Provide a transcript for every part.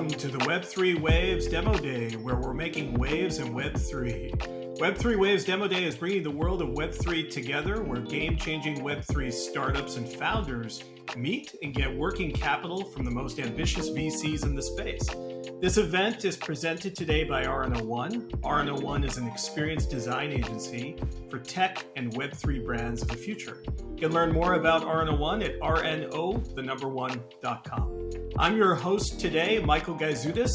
Welcome to the Web3 Waves Demo Day, where we're making waves in Web3. Web3 Waves Demo Day is bringing the world of Web3 together, where game-changing Web3 startups and founders meet and get working capital from the most ambitious VCs in the space. This event is presented today by RN01. RN01 is an experienced design agency for tech and Web3 brands of the future. You can learn more about RN01 at rno1.com. I'm your host today, Michael Gazudis,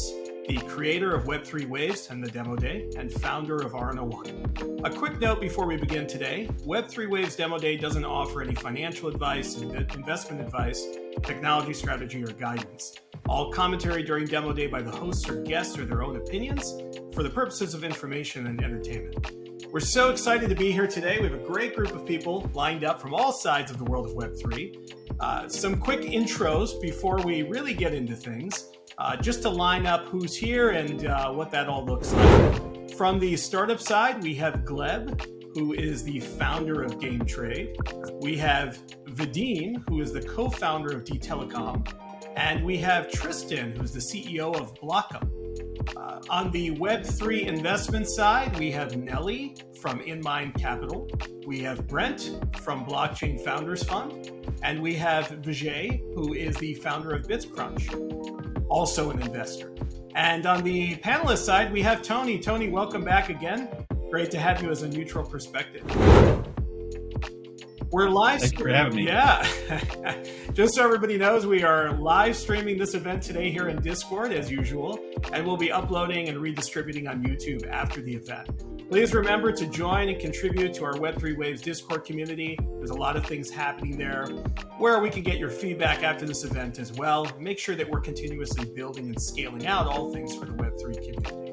the creator of Web3 Waves and the Demo Day, and founder of RN01. A quick note before we begin today, Web3 Waves Demo Day doesn't offer any financial advice, investment advice, technology strategy, or guidance. All commentary during Demo Day by the hosts or guests are their own opinions for the purposes of information and entertainment. We're so excited to be here today. We have a great group of people lined up from all sides of the world of Web3. Some quick intros before we really get into things, just to line up who's here and what that all looks like. From the startup side, we have Gleb, who is the founder of Gametrade. We have Vadim, who is the co-founder of dTelecom. And we have Tristan, who's the CEO of Blockem. On the Web3 investment side, we have Nelly from InMind Capital. We have Brent from Blockchain Founders Fund. And we have Vijay, who is the founder of BitsCrunch, also an investor. And on the panelist side, we have Tony. Tony, welcome back again. Great to have you as a neutral perspective. We're live. Thank you for having me. Yeah. Just so everybody knows, we are live streaming this event today here in Discord as usual, and we'll be uploading and redistributing on YouTube after the event. Please remember to join and contribute to our Web3 Waves Discord community. There's a lot of things happening there where we can get your feedback after this event as well. Make sure that we're continuously building and scaling out all things for the Web3 community.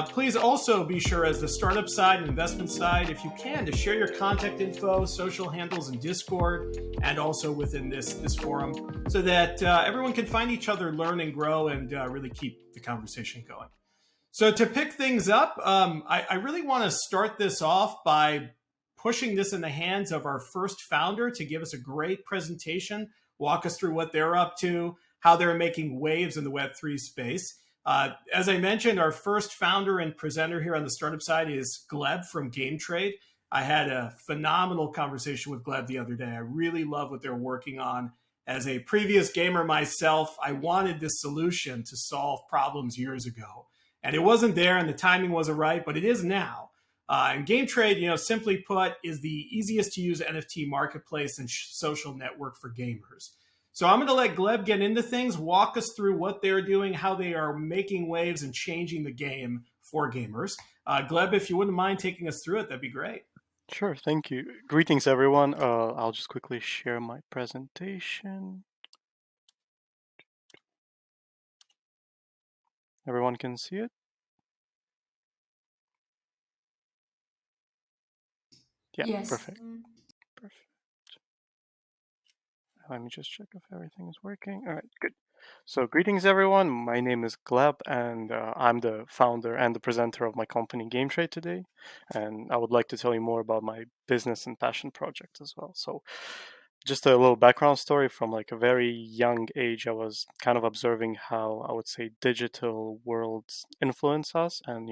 Please also be sure, as the startup side and investment side, if you can, to share your contact info, social handles in Discord, and also within this forum, so that everyone can find each other, learn and grow, and really keep the conversation going. So to pick things up, I really want to start this off by pushing this in the hands of our first founder to give us a great presentation, walk us through what they're up to, how they're making waves in the Web3 space. As I mentioned, our first founder and presenter here on the startup side is Gleb from Gametrade. I had a phenomenal conversation with Gleb the other day. I really love what they're working on. As a previous gamer myself, I wanted this solution to solve problems years ago. And it wasn't there and the timing wasn't right, but it is now. And Gametrade, simply put, is the easiest to use NFT marketplace and social network for gamers. So I'm going to let Gleb get into things, walk us through what they're doing, how they are making waves and changing the game for gamers. Gleb, if you wouldn't mind taking us through it, that'd be great. Sure, thank you. Greetings, everyone. I'll just quickly share my presentation. Everyone can see it? Yeah, yes. Perfect. Let me just check if everything is working. All right, good. So greetings, everyone. My name is Gleb, and I'm the founder and the presenter of my company, Gametrade, today. And I would like to tell you more about my business and passion project as well. So just a little background story. From like a very young age, I was kind of observing how, I would say, digital worlds influence us, and,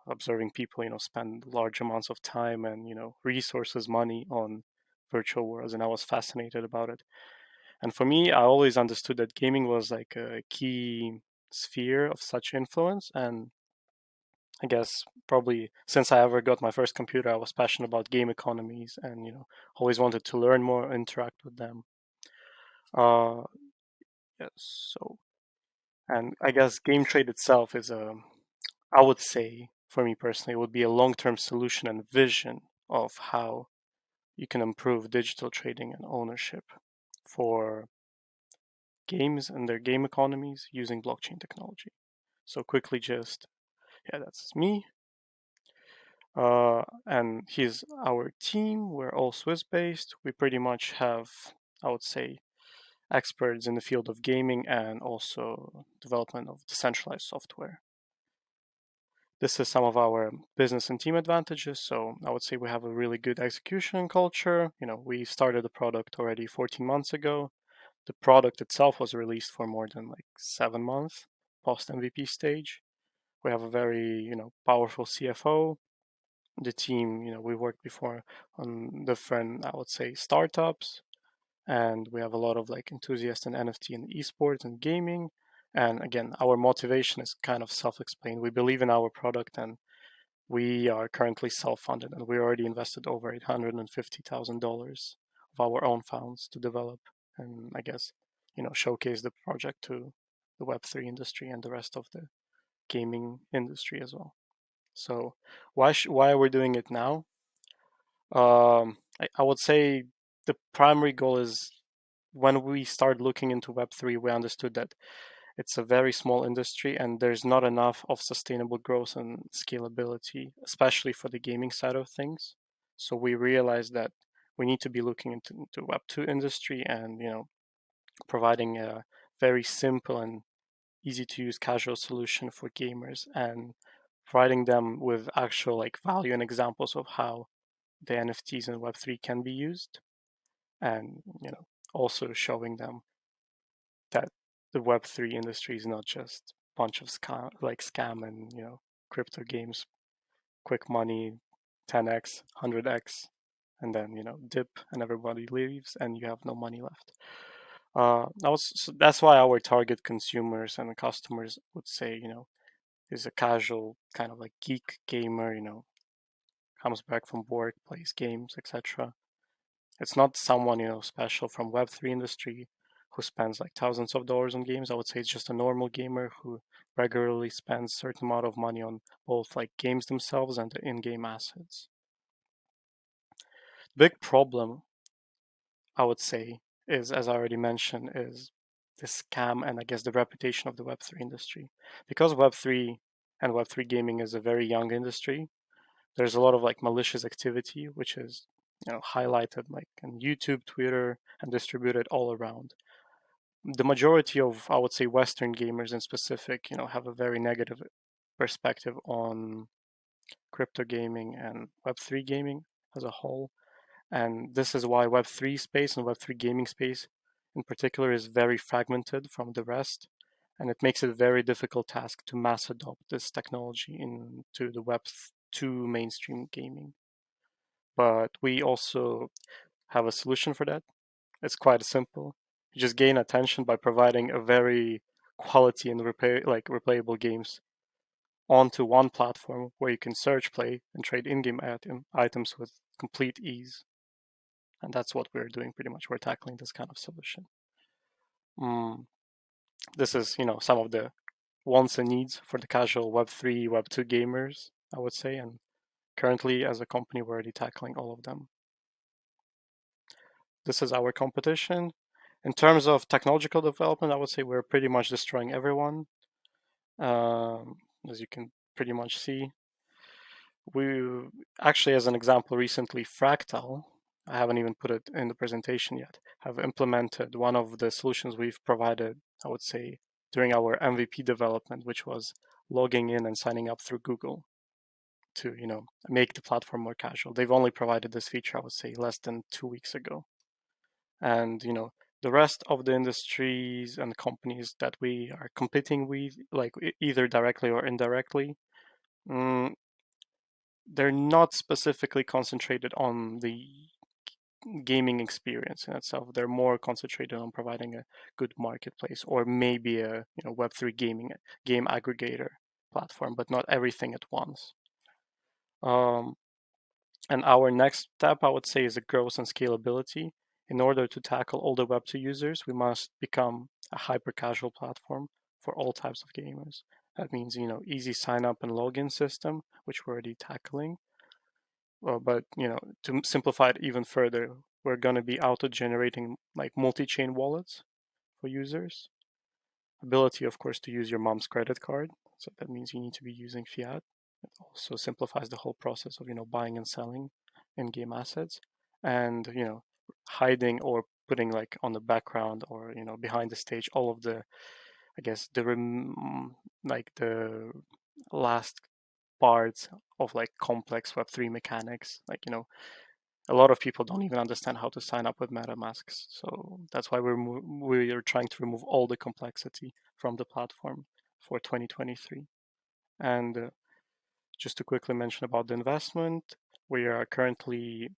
observing people, spend large amounts of time and, resources, money on virtual worlds, and I was fascinated about it. And for me, I always understood that gaming was like a key sphere of such influence. And I guess probably since I ever got my first computer, I was passionate about game economies and, always wanted to learn more, interact with them. And I guess Gametrade itself is I would say, for me personally, it would be a long-term solution and vision of how you can improve digital trading and ownership for games and their game economies using blockchain technology. So quickly that's me. And here's our team. We're all Swiss-based. We pretty much have, I would say, experts in the field of gaming and also development of decentralized software. This is some of our business and team advantages. So I would say we have a really good execution culture. We started the product already 14 months ago. The product itself was released for more than 7 months. post MVP stage. We have a very powerful CFO. The team, we worked before on different, I would say, startups, and we have a lot of like enthusiasts in NFT and esports and gaming. And again, our motivation is kind of self-explained. We believe in our product, and we are currently self-funded, and we already invested over $850,000 of our own funds to develop and I guess showcase the project to the Web3 industry and the rest of the gaming industry as well. So why are we doing it now? I would say the primary goal is when we started looking into Web3, we understood that it's a very small industry and there's not enough of sustainable growth and scalability, especially for the gaming side of things. So we realized that we need to be looking into Web2 industry and providing a very simple and easy to use casual solution for gamers and providing them with actual like value and examples of how the NFTs in Web3 can be used, and also showing them that the Web3 industry is not just a bunch of scam and crypto games, quick money, 10x, 100x, and then dip and everybody leaves and you have no money left. That's why our target consumers and customers would say is a casual kind of like geek gamer, comes back from work, plays games, etc. It's not someone special from Web3 industry who spends like thousands of dollars on games. I would say it's just a normal gamer who regularly spends a certain amount of money on both like games themselves and the in-game assets. Big problem, I would say, is, as I already mentioned, is the scam and I guess the reputation of the Web3 industry. Because Web3 and Web3 gaming is a very young industry, there's a lot of like malicious activity, which is highlighted like on YouTube, Twitter, and distributed all around. The majority of, I would say, Western gamers in specific, have a very negative perspective on crypto gaming and Web3 gaming as a whole. And this is why Web3 space and Web3 gaming space in particular is very fragmented from the rest. And it makes it a very difficult task to mass adopt this technology into the Web2 mainstream gaming. But we also have a solution for that. It's quite simple. You just gain attention by providing a very quality and replayable games onto one platform where you can search, play, and trade in-game items with complete ease. And that's what we're doing pretty much. We're tackling this kind of solution. This is, some of the wants and needs for the casual Web3, Web2 gamers, I would say. And currently, as a company, we're already tackling all of them. This is our competition. In terms of technological development, I would say we're pretty much destroying everyone. As you can pretty much see. We actually, as an example, recently Fractal, I haven't even put it in the presentation yet, have implemented one of the solutions we've provided, I would say, during our MVP development, which was logging in and signing up through Google to, make the platform more casual. They've only provided this feature, I would say, less than 2 weeks ago. And, the rest of the industries and companies that we are competing with, like either directly or indirectly, they're not specifically concentrated on the gaming experience in itself. They're more concentrated on providing a good marketplace or maybe a Web3 game aggregator platform, but not everything at once. And our next step, I would say, is a growth and scalability. In order to tackle all the Web2 users, we must become a hyper-casual platform for all types of gamers. That means, easy sign-up and login system, which we're already tackling. But, to simplify it even further, we're going to be auto-generating like multi-chain wallets for users. Ability, of course, to use your mom's credit card. So that means you need to be using fiat. It also simplifies the whole process of, buying and selling in-game assets. And, hiding or putting like on the background or behind the stage all of the, I guess, the last parts of like complex Web3 mechanics. Like a lot of people don't even understand how to sign up with MetaMasks, so that's why we're trying to remove all the complexity from the platform. for 2023. And just to quickly mention about the investment, we are currently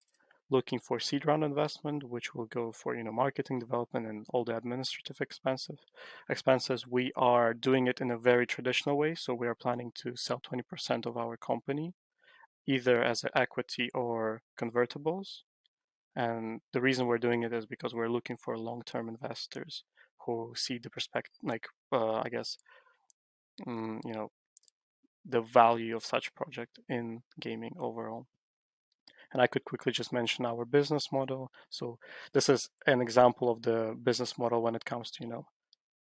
looking for seed round investment, which will go for marketing, development, and all the administrative expenses. We are doing it in a very traditional way, so we are planning to sell 20% of our company, either as an equity or convertibles. And the reason we're doing it is because we're looking for long-term investors who see the perspective, I guess, the value of such project in gaming overall. And I could quickly just mention our business model. So this is an example of the business model when it comes to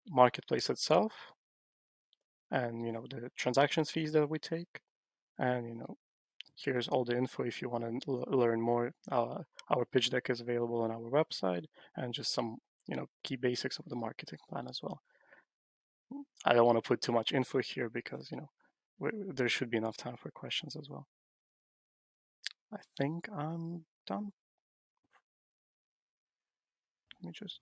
marketplace itself, and the transactions fees that we take, and here's all the info if you want to learn more. Our pitch deck is available on our website, and just some key basics of the marketing plan as well. I don't want to put too much info here because there should be enough time for questions as well. I think I'm done. Let me just.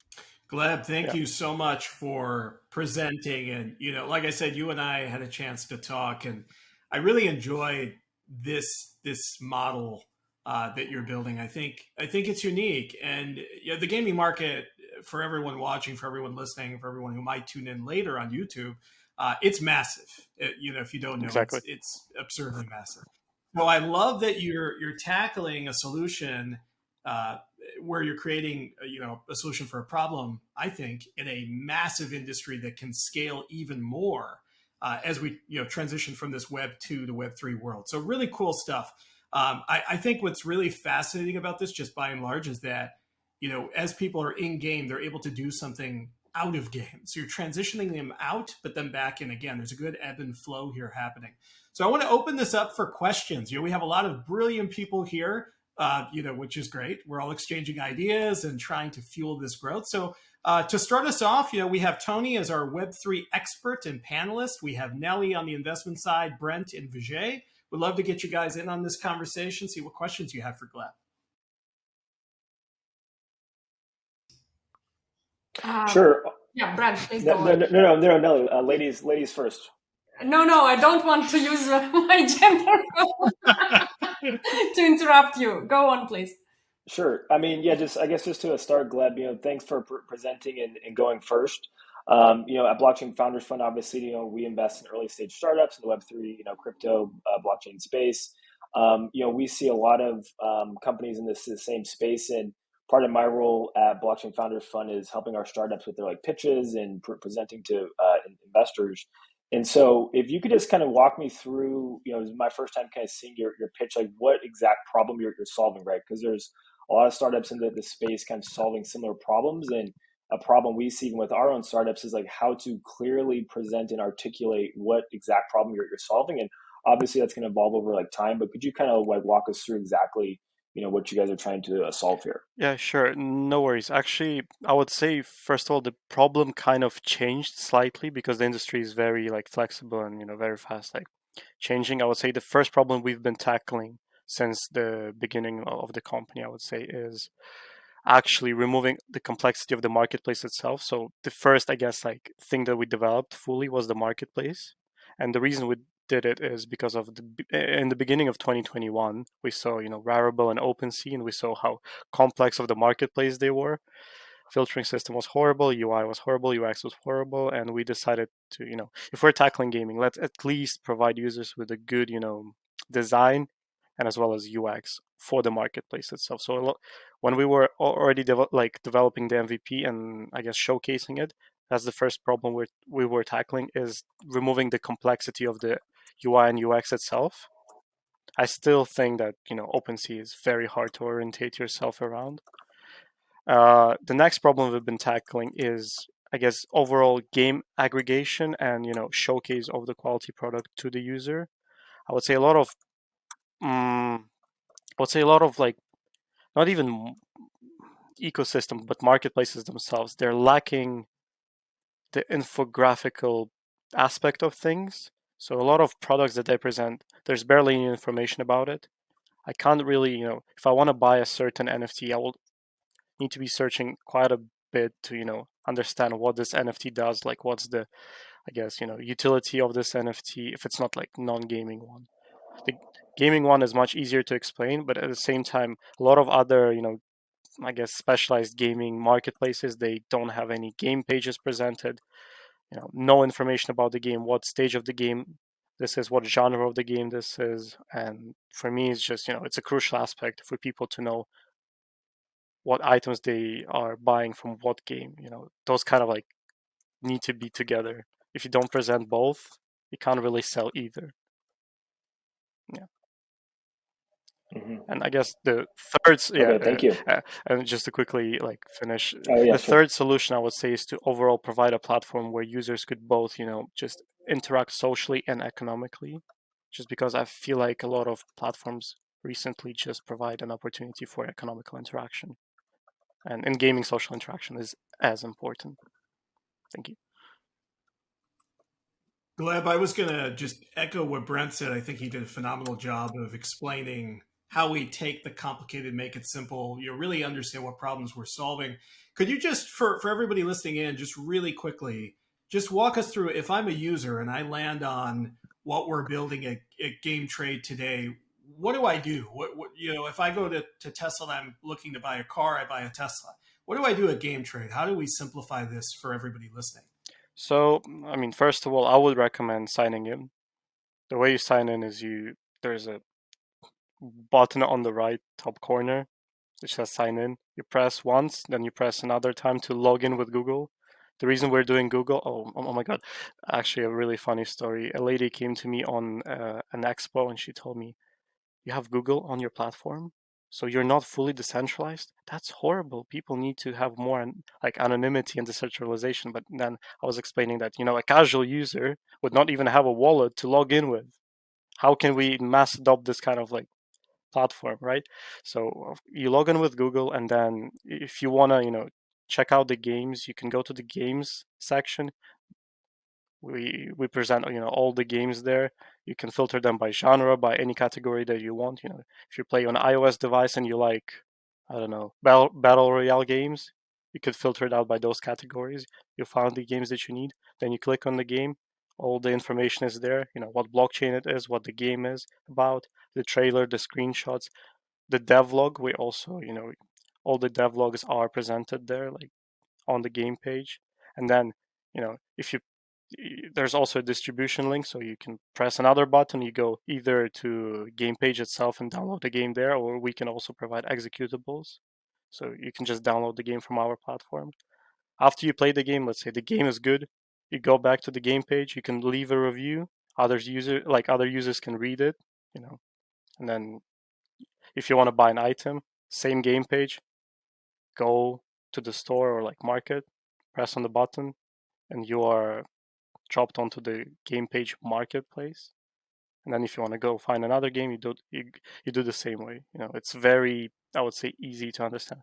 Gleb, thank you so much for presenting. And, like I said, you and I had a chance to talk, and I really enjoyed this model that you're building. I think it's unique. And the gaming market, for everyone watching, for everyone listening, for everyone who might tune in later on YouTube, it's massive. If you don't know, Exactly. it's absurdly massive. So I love that you're tackling a solution where you're creating a solution for a problem, I think, in a massive industry that can scale even more as we transition from this Web 2 to Web 3 world. So really cool stuff. I think what's really fascinating about this, just by and large, is that as people are in game, they're able to do something out of game. So you're transitioning them out, but then back in again. There's a good ebb and flow here happening. So I want to open this up for questions. We have a lot of brilliant people here. Which is great. We're all exchanging ideas and trying to fuel this growth. So to start us off, we have Tony as our Web3 expert and panelist. We have Nelly on the investment side, Brent and Vijay. We'd love to get you guys in on this conversation, see what questions you have for Gleb. Sure. Yeah, Brent, please no, go on. No, Nelly. Ladies first. No, I don't want to use my gender to interrupt you. Go on, please. Sure. I mean, yeah, just to start, Gleb, thanks for presenting and going first. At Blockchain Founders Fund, obviously, we invest in early stage startups in the Web3, crypto, blockchain space. We see a lot of companies in this same space, and part of my role at Blockchain Founders Fund is helping our startups with their pitches and presenting to investors. And so if you could just kind of walk me through, it was my first time kind of seeing your pitch, what exact problem you're solving, right? Because there's a lot of startups in the space kind of solving similar problems. And a problem we see even with our own startups is how to clearly present and articulate what exact problem you're solving. And obviously that's going to evolve over time, but could you kind of walk us through exactly what you guys are trying to solve here? Yeah, sure. No worries. Actually, I would say, first of all, the problem kind of changed slightly because the industry is very flexible and, very fast, changing. I would say the first problem we've been tackling since the beginning of the company, I would say, is actually removing the complexity of the marketplace itself. So the first, I guess, thing that we developed fully was the marketplace. And the reason we did it is because of in the beginning of 2021, we saw, Rarible and OpenSea, and we saw how complex of the marketplace they were. Filtering system was horrible, UI was horrible, UX was horrible, and we decided to, if we're tackling gaming, let's at least provide users with a good, design and as well as UX for the marketplace itself. So when we were already developing the MVP and I guess showcasing it, that's the first problem we were tackling, is removing the complexity of the UI and UX itself. I still think that OpenSea is very hard to orientate yourself around. The next problem we've been tackling is, I guess, overall game aggregation and showcase of the quality product to the user. I would say a lot of not even ecosystem, but marketplaces themselves, they're lacking the infographical aspect of things. So a lot of products that they present, there's barely any information about it. I can't really, if I want to buy a certain NFT, I will need to be searching quite a bit to, understand what this NFT does, what's the I guess, utility of this NFT if it's not like non-gaming one. The gaming one is much easier to explain, but at the same time, a lot of other, I guess, specialized gaming marketplaces, they don't have any game pages presented, no information about the game, what stage of the game this is, what genre of the game this is. And for me, it's just, it's a crucial aspect for people to know what items they are buying from what game. Those kind of like need to be together. If you don't present both, you can't really sell either. Yeah. Mm-hmm. And I guess the third, Okay, thank you. And just to quickly finish, the third solution I would say is to overall provide a platform where users could both, just interact socially and economically. Just because I feel like a lot of platforms recently just provide an opportunity for economical interaction, and in gaming, social interaction is as important. Thank you. Gleb, I was going to just echo what Brent said. I think he did a phenomenal job of explaining how we take the complicated, make it simple, really understand what problems we're solving. Could you just, for everybody listening in, just really quickly, just walk us through, if I'm a user and I land on what we're building at Gametrade today, what do I do? What if I go to Tesla and I'm looking to buy a car, I buy a Tesla. What do I do at Gametrade? How do we simplify this for everybody listening? So, I mean, first of all, I would recommend signing in. The way you sign in is there's a button on the right top corner which says sign in. You press once, then you press another time to log in with Google. The reason we're doing Google, oh my God, actually a really funny story. A lady came to me on an expo and she told me, you have Google on your platform? So you're not fully decentralized? That's horrible. People need to have more anonymity and decentralization. But then I was explaining that, a casual user would not even have a wallet to log in with. How can we mass adopt this kind of platform, right? So you log in with Google, and then if you want to, check out the games, you can go to the games section. We present, all the games there. You can filter them by genre, by any category that you want. If you play on an iOS device and you like, I don't know, battle royale games, you could filter it out by those categories. You found the games that you need. Then you click on the game. All the information is there. What blockchain it is, what the game is about, the trailer, the screenshots, the devlog. We also, all the devlogs are presented there, on the game page. And then, if there's also a distribution link, so you can press another button. You go either to game page itself and download the game there, or we can also provide executables. So you can just download the game from our platform. After you play the game, let's say the game is good, you go back to the game page. You can leave a review. Other users can read it, and then if you want to buy an item, same game page, go to the store or market, press on the button, and you are dropped onto the game page marketplace. And then if you want to go find another game, you do the same way. It's very, I would say, easy to understand.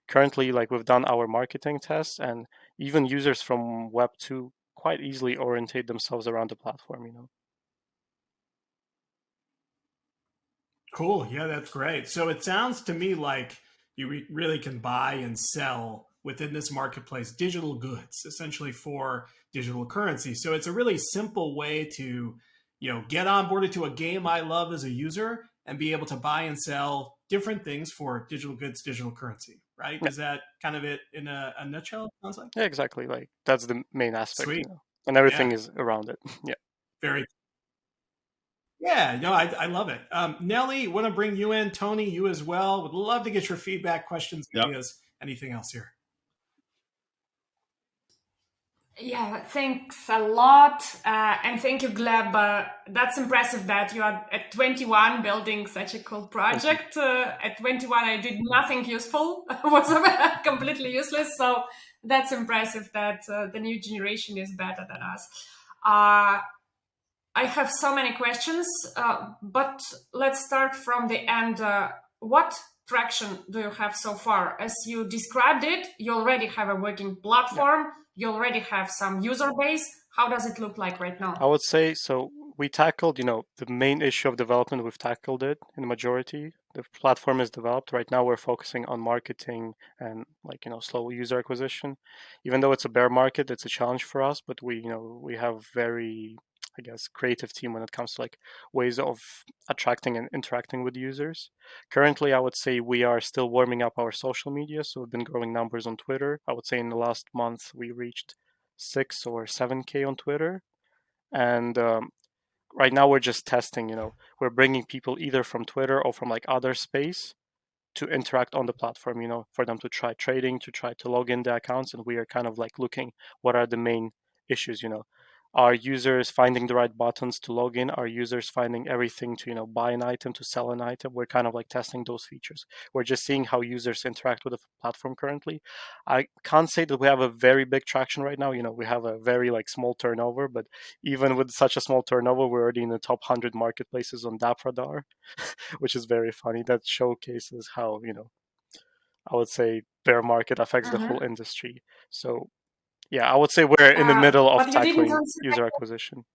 Currently, we've done our marketing tests, and even users from Web2 quite easily orientate themselves around the platform. Cool. Yeah, that's great. So it sounds to me like you really can buy and sell within this marketplace digital goods, essentially for digital currency. So it's a really simple way to, get onboarded to a game I love as a user and be able to buy and sell different things for digital goods, digital currency, right? Yeah. Is that kind of it in a nutshell? Sounds like. Yeah, exactly. That's the main aspect. Sweet. And everything is around it. Yeah. Very. Yeah, no, I love it. Nelly, want to bring you in. Tony, you as well. Would love to get your feedback, questions, ideas, anything else here. Yeah, thanks a lot. And thank you, Gleb. That's impressive that you are at 21 building such a cool project. At 21, I did nothing useful. I was completely useless. So that's impressive that the new generation is better than us. I have so many questions, but let's start from the end. What traction do you have so far? As you described it, you already have a working platform. You already have some user base. How does it look like right now? I would say, so we tackled, the main issue of development. We've tackled it in the majority. The platform is developed. Right now we're focusing on marketing and slow user acquisition. Even though it's a bear market, it's a challenge for us, but we have very, I guess, creative team when it comes to ways of attracting and interacting with users. Currently, I would say we are still warming up our social media. So we've been growing numbers on Twitter. I would say in the last month, we reached 6 or 7K on Twitter. And right now we're just testing, we're bringing people either from Twitter or from other space to interact on the platform, for them to try trading, to try to log in their accounts. And we are kind of looking what are the main issues, are users finding the right buttons to log in? Are users finding everything to, buy an item, to sell an item? We're kind of testing those features. We're just seeing how users interact with the platform currently. I can't say that we have a very big traction right now. We have a very small turnover, but even with such a small turnover, we're already in the top 100 marketplaces on DappRadar, which is very funny. That showcases how, I would say bear market affects the whole industry. So yeah, I would say we're in the middle of tackling user acquisition.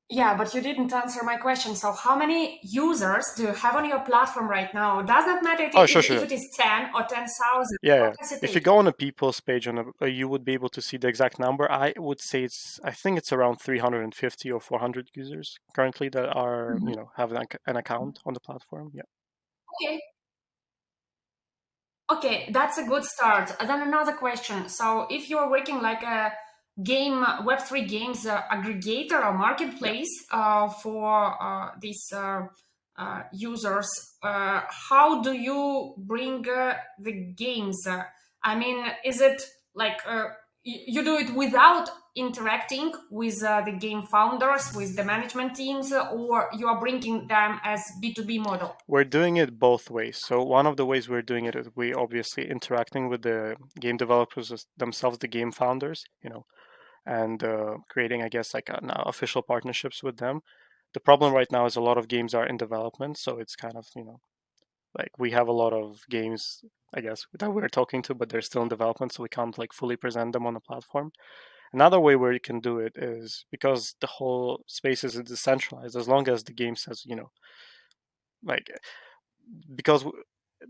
Yeah, but you didn't answer my question. So how many users do you have on your platform right now? Does not matter if it is 10 or 10,000. Yeah. If you go on a people's page, you would be able to see the exact number. I would say I think it's around 350 or 400 users currently that are, have an account on the platform. Yeah. Okay. Okay, that's a good start. Then another question. So if you're working like a game, Web3 games aggregator or marketplace for these users, how do you bring the games? I mean, is it you do it without interacting with the game founders, with the management teams, or you are bringing them as B2B model? We're doing it both ways. So one of the ways we're doing it is we obviously interacting with the game developers themselves, the game founders, and creating, I guess, official partnerships with them. The problem right now is a lot of games are in development, so it's kind of, we have a lot of games, I guess, that we're talking to, but they're still in development, so we can't fully present them on the platform. Another way where you can do it is because the whole space is decentralized, as long as the game says, because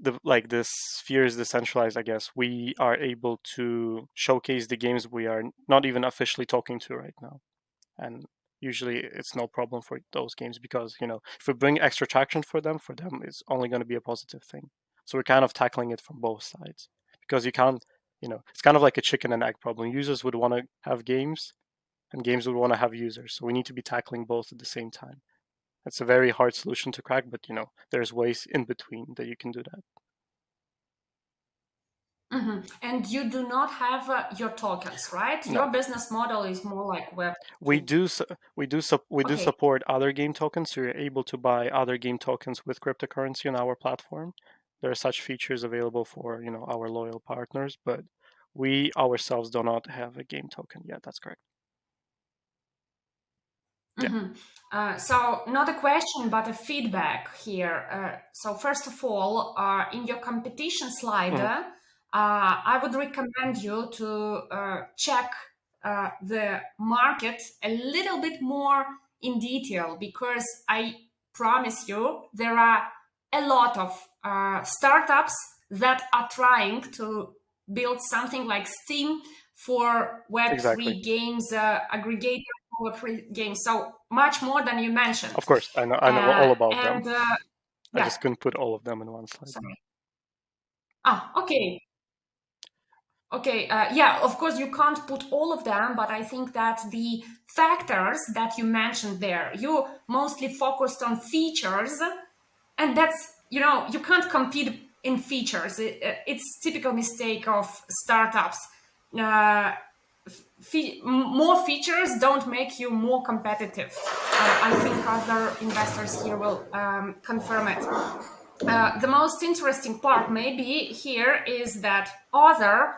the sphere is decentralized, I guess, we are able to showcase the games we are not even officially talking to right now. And usually it's no problem for those games because, if we bring extra traction for them it's only going to be a positive thing. So we're kind of tackling it from both sides because you can't, it's kind of like a chicken and egg problem. Users would want to have games and games would want to have users. So we need to be tackling both at the same time. It's a very hard solution to crack, but there's ways in between that you can do that. And you do not have your tokens, right? No. Your business model is more like Web. We do support other game tokens, so you're able to buy other game tokens with cryptocurrency on our platform. There are such features available for our loyal partners, but we ourselves do not have a game token yet. That's correct. So not a question, but a feedback here. So first of all, in your competition slide, I would recommend you to check the market a little bit more in detail, because I promise you there are a lot of startups that are trying to build something like Steam for Web3 games, Aggregator for Web3 games. So much more than you mentioned. Of course, I know all about them. I yeah. just couldn't put all of them in one slide. Sorry. Okay. Okay, yeah, of course you can't put all of them, but I think that the factors that you mentioned there, you mostly focused on features, and that's, you can't compete in features. It's typical mistake of startups. More features don't make you more competitive. I think other investors here will confirm it. The most interesting part maybe here is that other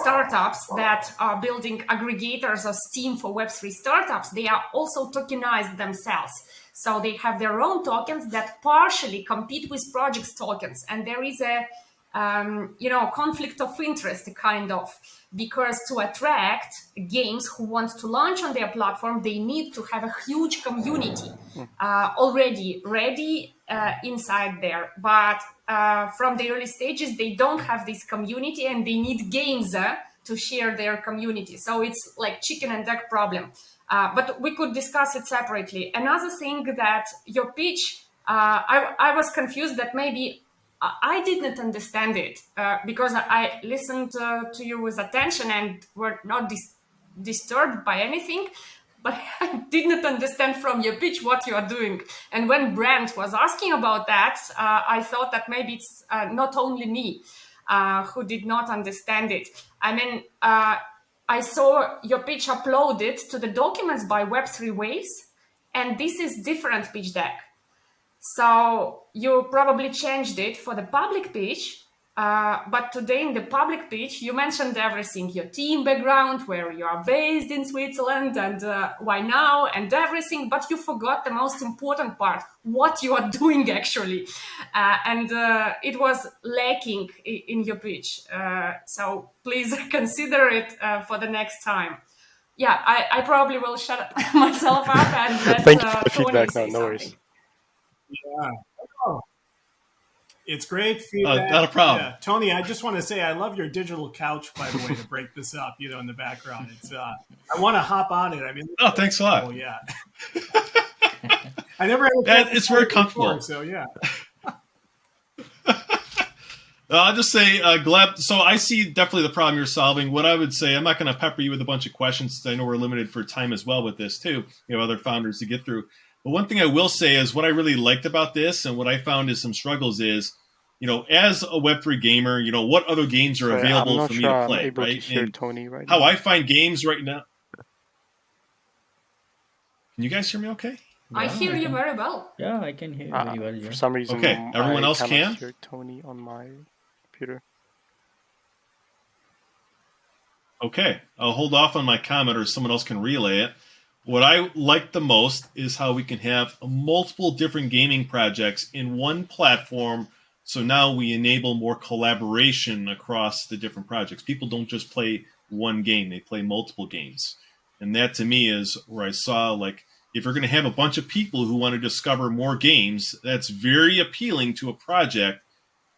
startups that are building aggregators of Steam for Web3 startups, they are also tokenized themselves. So they have their own tokens that partially compete with projects tokens. And there is a conflict of interest, kind of, because to attract games who want to launch on their platform, they need to have a huge community already ready inside there. But from the early stages, they don't have this community, and they need games to share their community. So it's like chicken and egg problem. But we could discuss it separately. Another thing that your pitch, I was confused that maybe I didn't understand it because I listened to you with attention and were not disturbed by anything. But I didn't understand from your pitch what you are doing. And when Brent was asking about that, I thought that maybe it's not only me who did not understand it. I mean, I saw your pitch uploaded to the documents by Web3 Waves, and this is different pitch deck. So you probably changed it for the public pitch, but today in the public pitch, you mentioned everything, your team background, where you are based in Switzerland, and why now, and everything, but you forgot the most important part, what you are doing actually. And it was lacking in your pitch. So please consider it for the next time. Yeah, I probably will shut myself up and let Thank you for the Tony feedback. No, say no worries. something. Yeah. Oh, it's great feedback. Not a problem. Yeah. Tony, I just want to say I love your digital couch, by the way, to break this up, in the background. It's I want to hop on it. I mean, Oh, thanks a lot. oh yeah. I never had a chance It's to very play it before, comfortable. so yeah. I'll just say, Gleb, so I see definitely the problem you're solving. What I would say, I'm not going to pepper you with a bunch of questions since I know we're limited for time as well with this too. Other founders to get through. But one thing I will say is what I really liked about this and what I found is some struggles is, as a Web3 gamer, what other games are Sorry, I'm available not for me sure to I'm play, able to right? hear And Tony right how now. I find games right now. Can you guys hear me okay? I Yeah, hear I you can. very well. Yeah, I can hear you very well. For Yeah. some reason, Okay, everyone I else cannot can? hear Tony on my computer. Okay, I'll hold off on my comment or someone else can relay it. What I like the most is how we can have multiple different gaming projects in one platform. So now we enable more collaboration across the different projects. People don't just play one game, they play multiple games. And that to me is where I saw, like, if you're going to have a bunch of people who want to discover more games, that's very appealing to a project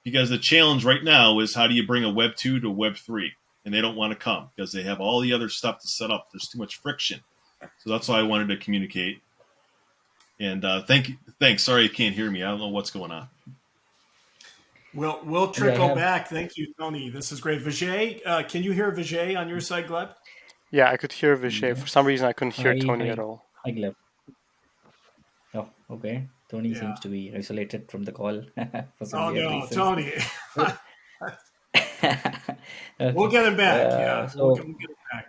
because the challenge right now is how do you bring a Web 2 to Web 3? And they don't want to come because they have all the other stuff to set up. There's too much friction. So that's why I wanted to communicate. And thanks. Sorry you can't hear me. I don't know what's going on. We'll trickle back. Thank you, Tony. This is great. Vijay, can you hear Vijay on your side, Gleb? Yeah, I could hear Vishay. For some reason, I couldn't hear Tony Hi, at all. hi, Gleb. Oh, okay. Tony Yeah. seems to be isolated from the call for some Oh weird no, reasons. Tony. Okay. We'll get him back. Yeah, we'll So, get him back.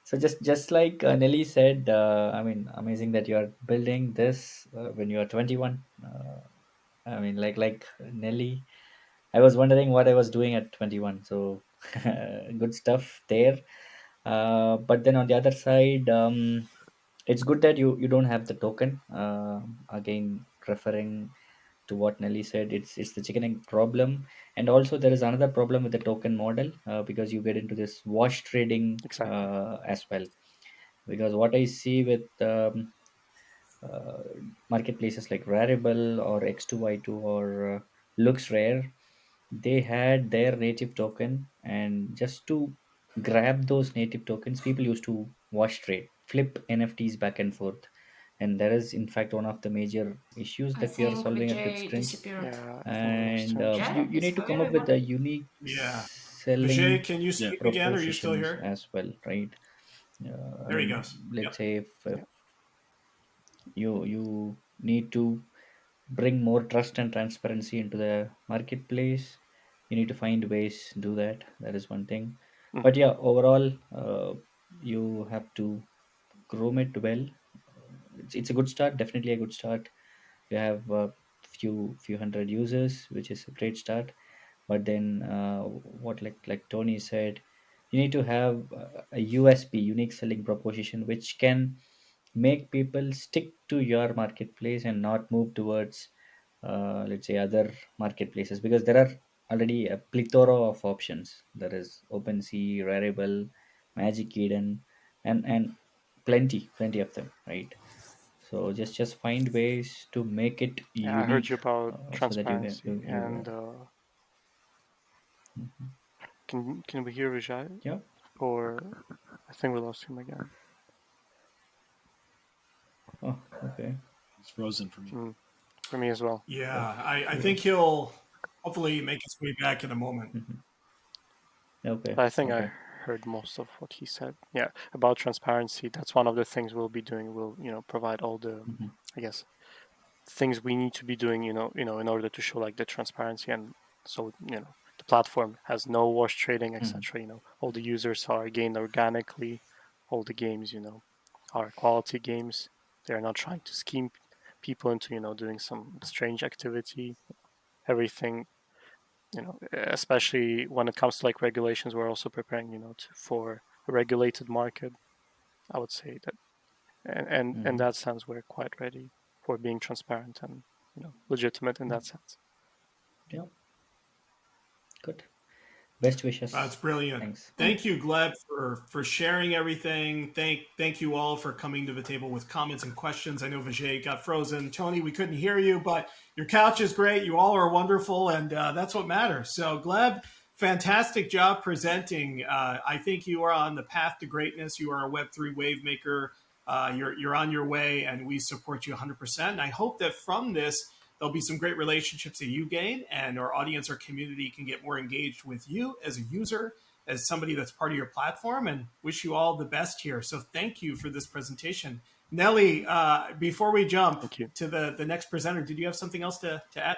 so just like Nelly said, I mean, amazing that you are building this when you are 21. I mean, like Nelly, I was wondering what I was doing at 21. So good stuff there. But then on the other side, it's good that you don't have the token. Again, referring to what Nelly said, it's the chicken egg problem, and also there is another problem with the token model because you get into this wash trading Exactly. as well. Because what I see with marketplaces like Rarible or X2Y2 or Looks Rare, they had their native token, and just to grab those native tokens, people used to wash trade, flip NFTs back and forth. And that is, in fact, one of the major issues I that we are think solving at Vijay Bitstream. disappeared. Yeah, I think we lost And him. Yeah, you he's need to come up with available. a unique Yeah. selling Vijay, can you Yeah. speak again? Are you still propositions here? as well, right? I There he mean, goes. let's Yep. say if Yeah. you need to bring more trust and transparency into the marketplace, you need to find ways to do that. That is one thing. Mm. But yeah, overall, you have to groom it well. It's a good start, definitely a good start. You have a few hundred users, which is a great start. But then what, like Tony said, you need to have a USP, unique selling proposition, which can make people stick to your marketplace and not move towards let's say other marketplaces, because there are already a plethora of options. There is OpenSea, Rarible, Magic Eden, and plenty of them, right? So just find ways to make it Yeah, I heard unique, you about so that you transparency, and can we hear Vijay? yeah. Or I think we lost him again. Oh, okay. It's frozen for me. For me as well. Yeah, I think he'll hopefully make his way back in a moment. Okay. But I think okay. I heard most of what he said. Yeah, about transparency. That's one of the things we'll be doing. We'll provide all the I guess things we need to be doing. In order to show like the transparency, and so the platform has no wash trading, etc. All the users are gained organically. All the games are quality games. They're not trying to scheme people into doing some strange activity. Everything, especially when it comes to like regulations, we're also preparing for a regulated market. I would say that, and in that sense, we're quite ready for being transparent and legitimate in that sense. Yeah. Good. Best wishes. That's brilliant. Thanks. Thank you, Gleb, for sharing everything. Thank you all for coming to the table with comments and questions. I know Vijay got frozen. Tony, we couldn't hear you, but your couch is great. You all are wonderful, and that's what matters. So, Gleb, fantastic job presenting. I think you are on the path to greatness. You are a Web3 wave maker. You're on your way, and we support you 100%. And I hope that from this, there'll be some great relationships that you gain, and our audience, our community can get more engaged with you as a user, as somebody that's part of your platform, and wish you all the best here. So thank you for this presentation. Nelly, before we jump to the next presenter, did you have something else to add?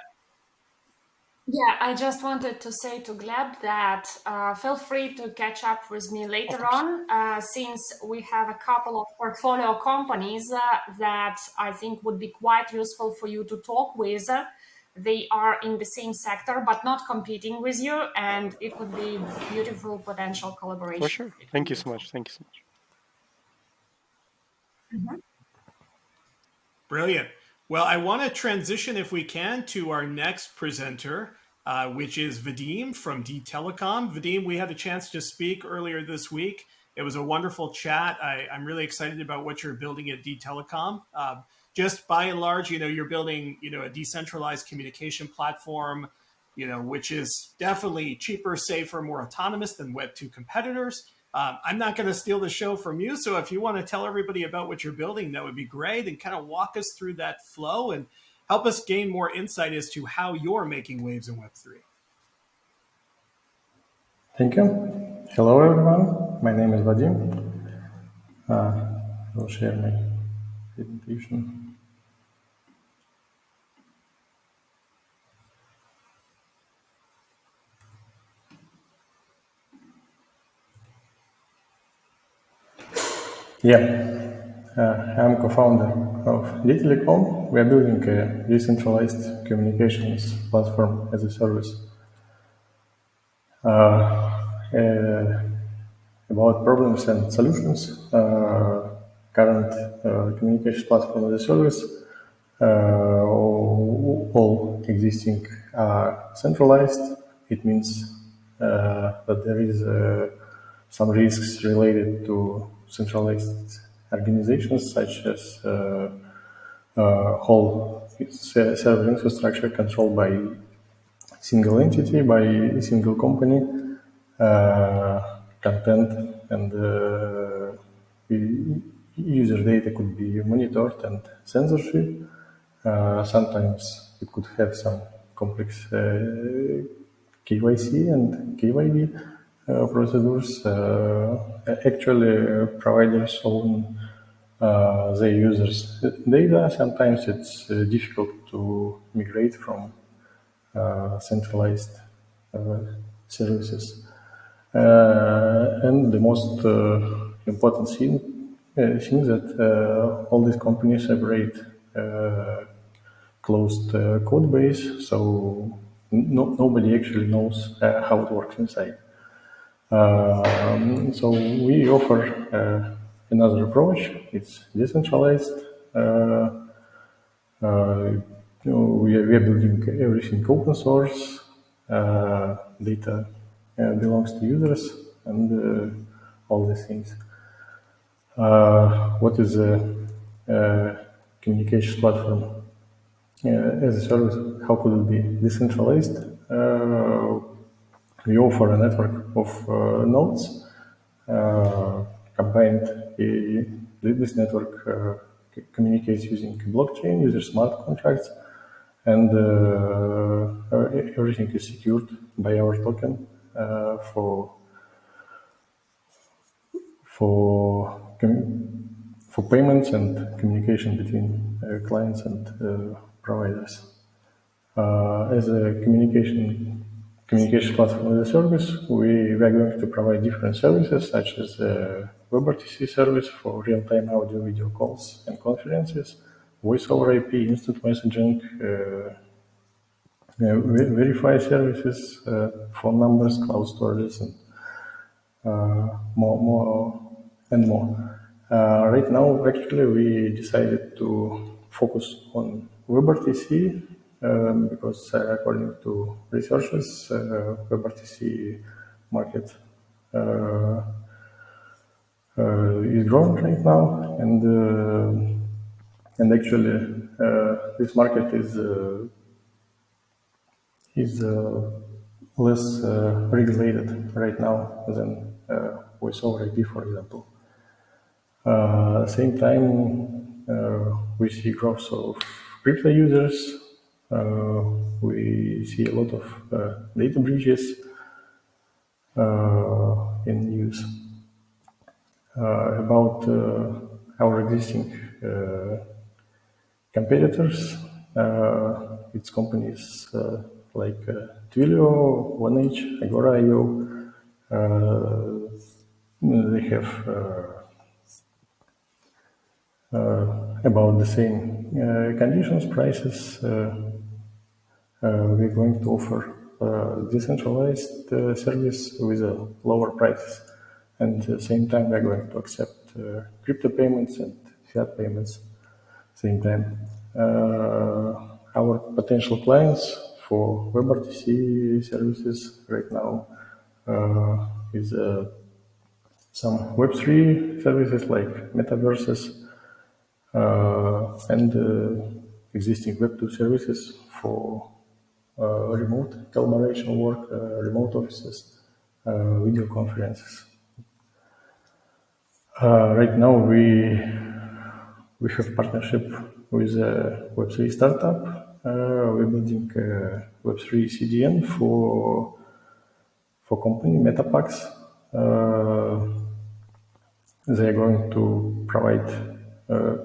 Yeah, I just wanted to say to Gleb that feel free to catch up with me later on, since we have a couple of portfolio companies that I think would be quite useful for you to talk with. They are in the same sector, but not competing with you, and it would be beautiful potential collaboration. For sure. Thank you so much. Thank you so much. Brilliant. Well, I want to transition, if we can, to our next presenter, which is Vadim from dTelecom. Vadim, we had a chance to speak earlier this week. It was a wonderful chat. I'm really excited about what you're building at dTelecom. Just by and large, you're building, a decentralized communication platform, which is definitely cheaper, safer, more autonomous than Web2 competitors. I'm not going to steal the show from you. So if you want to tell everybody about what you're building, that would be great. And kind of walk us through that flow and help us gain more insight as to how you're making waves in Web3. Thank you. Hello, everyone. My name is Vadim. I will share my presentation. I'm co-founder of dTelecom. We are building a decentralized communications platform as a service. About problems and solutions, current communications platform as a service, all existing are centralized. It means that there is some risks related to centralized organizations, such as whole server infrastructure controlled by single entity, by a single company, content and user data could be monitored, and censorship. Sometimes it could have some complex KYC and KYB procedures. Actually, providers own their users' data. Sometimes it's difficult to migrate from centralized services. And the most important thing that all these companies operate closed code base, so nobody actually knows how it works inside. So we offer another approach. It's decentralized. we are building everything open source. Data belongs to users, and all these things. What is a communications platform as a service? How could it be decentralized? We offer a network of nodes combined. This network communicates using blockchain, uses smart contracts, and everything is secured by our token for payments and communication between clients and providers. As a communication platform as a service, we are going to provide different services such as WebRTC service for real-time audio-video calls and conferences, voice over IP, instant messaging, verify services, phone numbers, cloud storage, and more. Right now, actually, we decided to focus on WebRTC because, according to researchers, WebRTC market is growing right now, and actually, this market is less regulated right now than voice over IP, for example. At the same time, we see growth of crypto users. We see a lot of data breaches in news. About our existing competitors, it's companies like Twilio, 1H, Agora.io. They have about the same conditions, prices. We're going to offer decentralized service with lower prices, and at the same time we're going to accept crypto payments and fiat payments. Same time, our potential clients for WebRTC services right now is some Web3 services like metaverses. And existing Web2 services for remote collaboration work, remote offices, video conferences. Right now we have partnership with a Web3 startup. We're building a Web3 CDN for company Metapacks. They are going to provide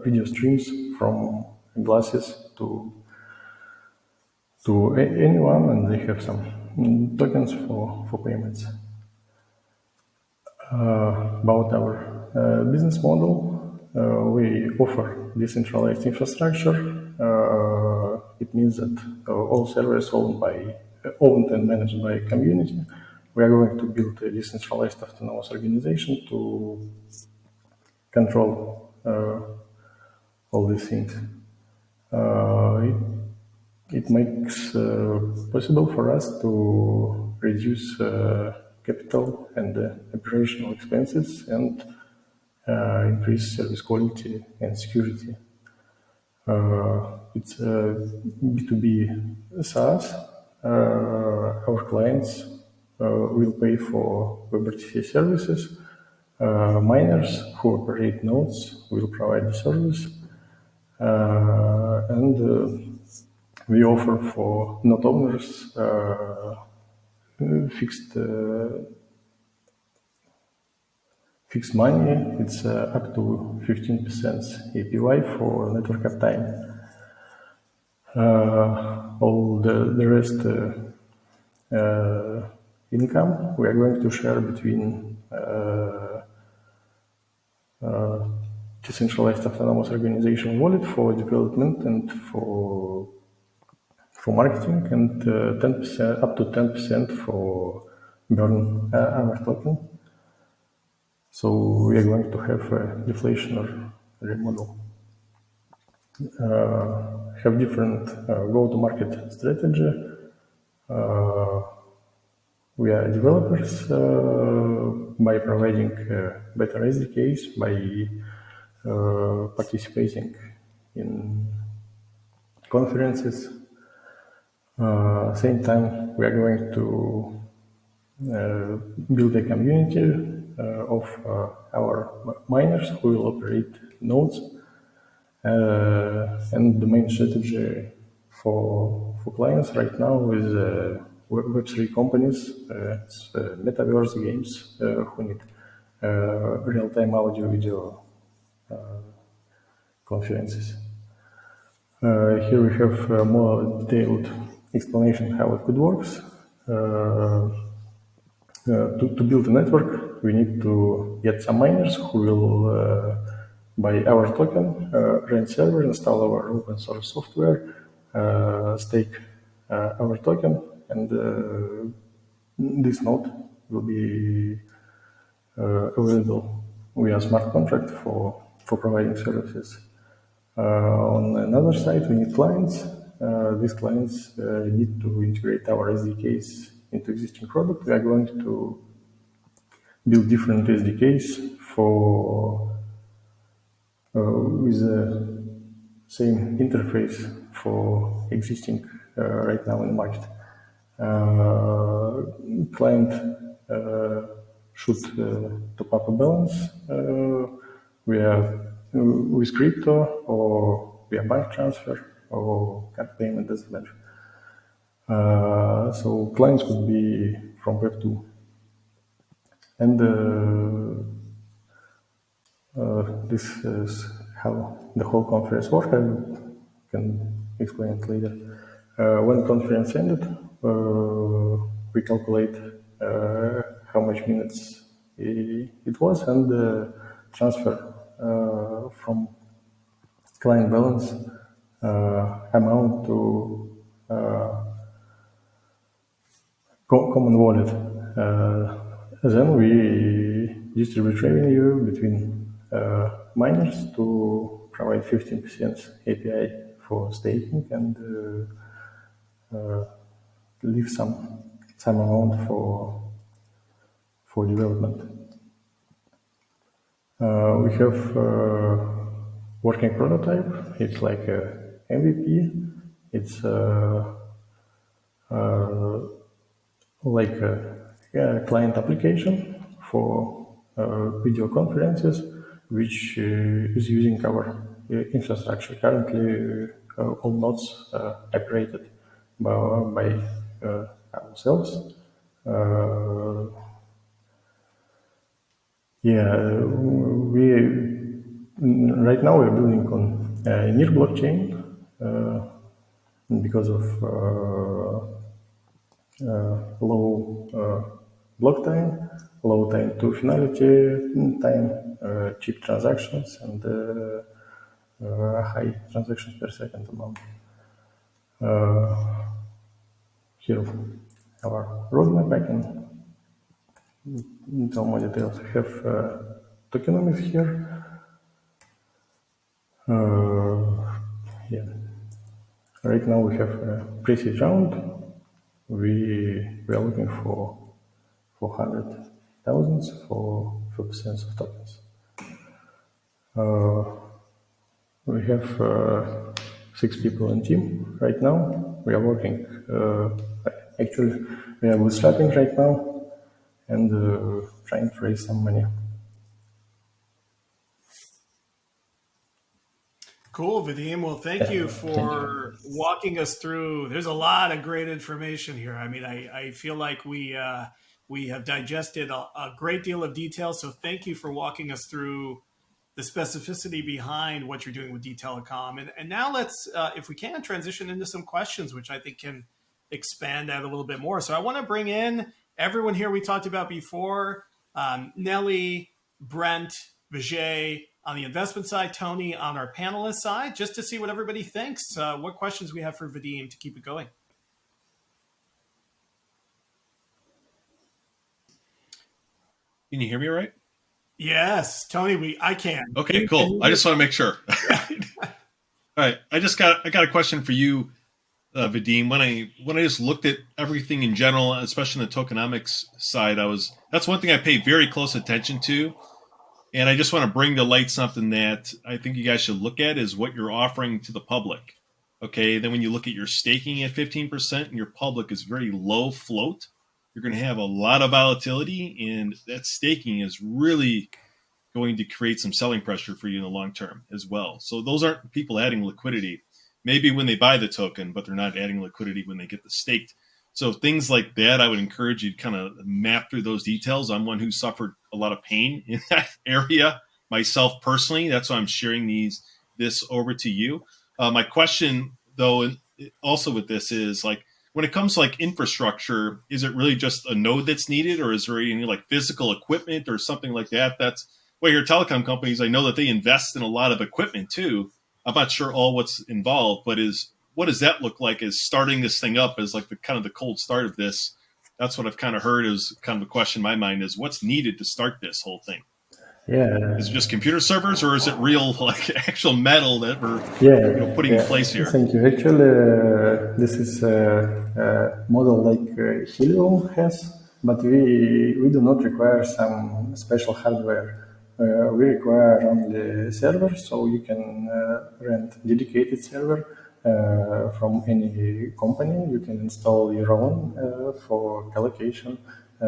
video streams from glasses to anyone, and they have some tokens for payments. About our business model, we offer decentralized infrastructure. It means that all servers owned and managed by a community. We are going to build a decentralized autonomous organization to control all these things. It makes possible for us to reduce capital and operational expenses and increase service quality and security. It's B2B SaaS. Our clients will pay for WebRTC services. Miners who operate nodes will provide the service, and we offer for node owners fixed money. It's up to 15% APY for network uptime. All the rest income we are going to share between decentralized autonomous organization wallet for development and for marketing, and 10% up to 10% for burn our token. So we are going to have a deflationary model. have different go-to-market strategy. We are developers by providing better SDKs, by participating in conferences. Same time, we are going to build a community of our miners who will operate nodes. And the main strategy for clients right now is Web3 companies, metaverse games who need real-time audio video conferences. Here we have a more detailed explanation how it could work. To build a network, we need to get some miners who will buy our token, rent server, install our open source software, stake our token, and this node will be available via smart contract for providing services. On another side, we need clients. These clients need to integrate our SDKs into existing product. We are going to build different SDKs for with the same interface for existing right now in the market. Client should top up a balance with crypto or via bank transfer or card payment, doesn't matter. So clients could be from Web2. And this is how the whole conference worked. I can explain it later. When conference ended, we calculate how much minutes it was and transfer from client balance amount to common wallet. Then we distribute revenue between miners to provide 15% API for staking and leave some amount for development. We have working prototype. It's like a MVP. It's like a client application for video conferences, which is using our infrastructure. Currently, all nodes operated by ourselves. Right now we're building on near blockchain because of low block time, low time to finality time, cheap transactions, and high transactions per second amount. Here, our roadmap, I can tell more details. We have Economies here. Right now we have a pre-seed round. We are looking for 400,000 for 4% of tokens. We have 6 people in team right now. We are working. Actually, we are bootstrapping right now and trying to raise some money. Cool, Vadim. Well, thank you for walking us through. There's a lot of great information here. I mean, I feel like we have digested a great deal of detail. So thank you for walking us through the specificity behind what you're doing with dTelecom. And now let's, if we can, transition into some questions, which I think can expand that a little bit more. So I want to bring in everyone here we talked about before, Nelly, Brent, Vijay, on the investment side, Tony on our panelist side, just to see what everybody thinks, what questions we have for Vadim to keep it going. Can you hear me all right? Yes, Tony, I can. Okay, cool. I just want to make sure. All right, I got a question for you, Vadim. When I just looked at everything in general, especially on the tokenomics side, that's one thing I pay very close attention to, and I just want to bring to light something that I think you guys should look at is what you're offering to the public. Okay, then when you look at your staking at 15% and your public is very low float, you're going to have a lot of volatility, and that staking is really going to create some selling pressure for you in the long term as well. So those aren't people adding liquidity. Maybe when they buy the token, but they're not adding liquidity when they get the staked. So things like that, I would encourage you to kind of map through those details. I'm one who suffered a lot of pain in that area myself personally. That's why I'm sharing this over to you. My question, though, also with this is like, when it comes to like infrastructure, is it really just a node that's needed, or is there any like physical equipment or something like that? That's well, your telecom companies, I know that they invest in a lot of equipment too. I'm not sure all what's involved, but what does that look like as starting this thing up as like the kind of the cold start of this? That's what I've kind of heard is kind of a question in my mind is what's needed to start this whole thing? Yeah. Is it just computer servers, or is it real like actual metal that we're putting in place here? Thank you. Actually, this is a model like Helium has, but we do not require some special hardware. We require only servers, so you can rent dedicated server from any company. You can install your own for collocation.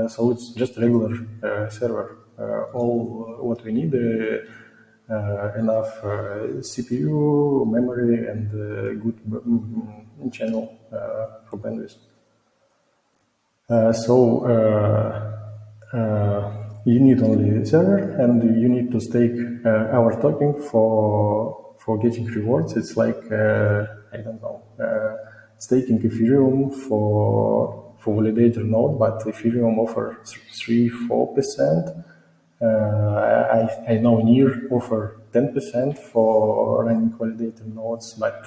So it's just regular server. All what we need enough CPU, memory, and good channel for bandwidth. You need only server, and you need to stake our token for getting rewards. It's like I don't know, staking Ethereum for validator node, but Ethereum offers 3-4%. I know Near offer 10% for running validator nodes, but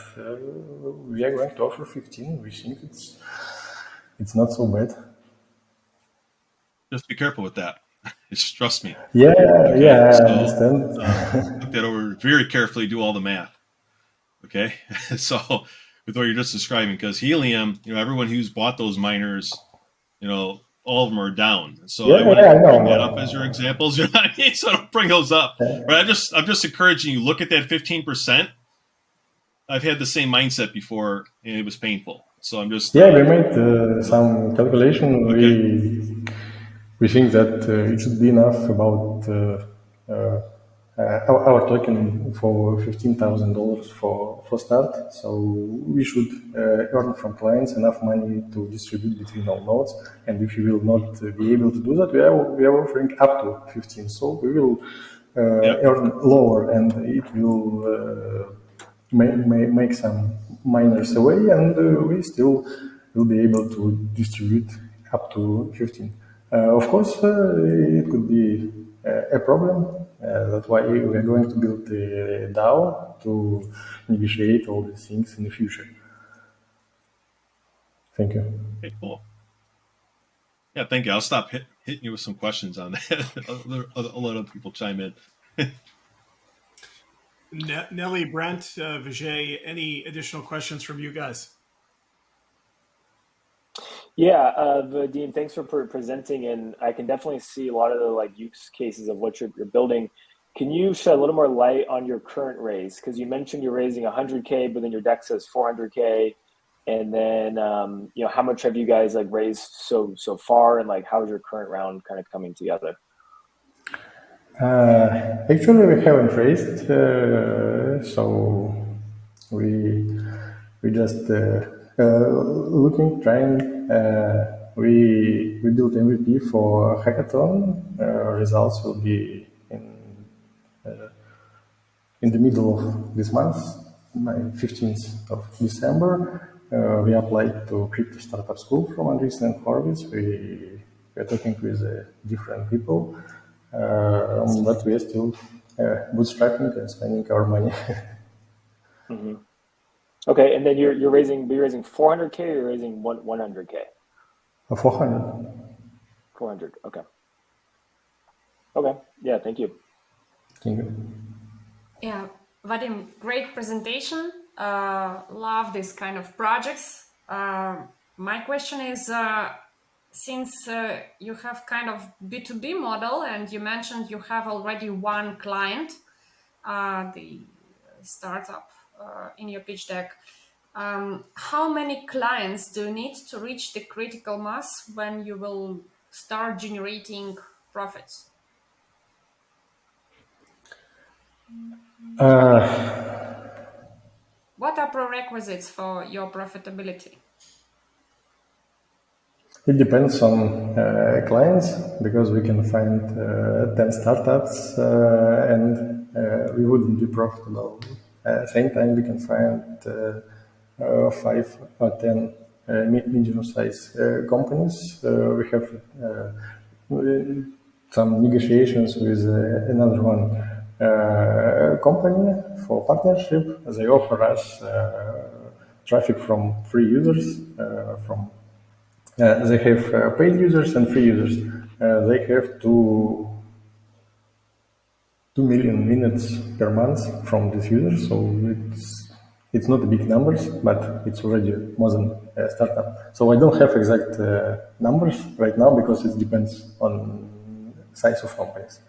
we are going to offer 15. We think it's not so bad. Just be careful with that. Just trust me. Yeah, okay, yeah, so, I understand. Look that over very carefully. Do all the math. Okay, so with what you're just describing, because Helium, everyone who's bought those miners, all of them are down. So I wouldn't bring that up as your examples. You know what I mean? So I don't bring those up. Yeah. But I'm just encouraging you, look at that 15%. I've had the same mindset before, and it was painful. So I'm just... Yeah, we made some calculation. Okay. We think that it should be enough about our token for $15,000 for start. So we should earn from clients enough money to distribute between all nodes. And if you will not be able to do that, we are offering up to 15. So we will earn lower, and it will make some miners away, and we still will be able to distribute up to 15. Of course, it could be a problem. That's why we are going to build the DAO to negotiate all these things in the future. Thank you. Okay, cool. Yeah, thank you. I'll stop hitting you with some questions on that. I'll let other people chime in. Nelly, Brent, Vijay, any additional questions from you guys? Yeah, Vadim, thanks for presenting, and I can definitely see a lot of the use cases of what you're building. Can you shed a little more light on your current raise? Because you mentioned you're raising 100K, but then your deck says 400K, and then how much have you guys raised so far, and how is your current round kind of coming together? Actually, we haven't raised, so we just trying. We built MVP for hackathon. Results will be in the middle of this month, 15th of December. We applied to Crypto Startup School from Andreessen and Horowitz. We are talking with different people, but we are still bootstrapping and spending our money. Mm-hmm. Okay, and then you're raising 400K, or you're raising 100K? 400. 400. Okay. Okay. Yeah. Thank you. Thank you. Yeah, Vadim, great presentation. love this kind of projects. My question is, since you have kind of B2B model and you mentioned you have already one client, the startup in your pitch deck, how many clients do you need to reach the critical mass when you will start generating profits? What are prerequisites for your profitability? It depends on clients because we can find 10 startups and we wouldn't be profitable. At the same time, we can find 5 or 10 medium-sized companies. We have some negotiations with another one company for partnership. They offer us traffic from free users, they have paid users and free users. They have 2 million minutes per month from these users, so it's not a big numbers, but it's already more than a startup. So I don't have exact numbers right now because it depends on size of companies.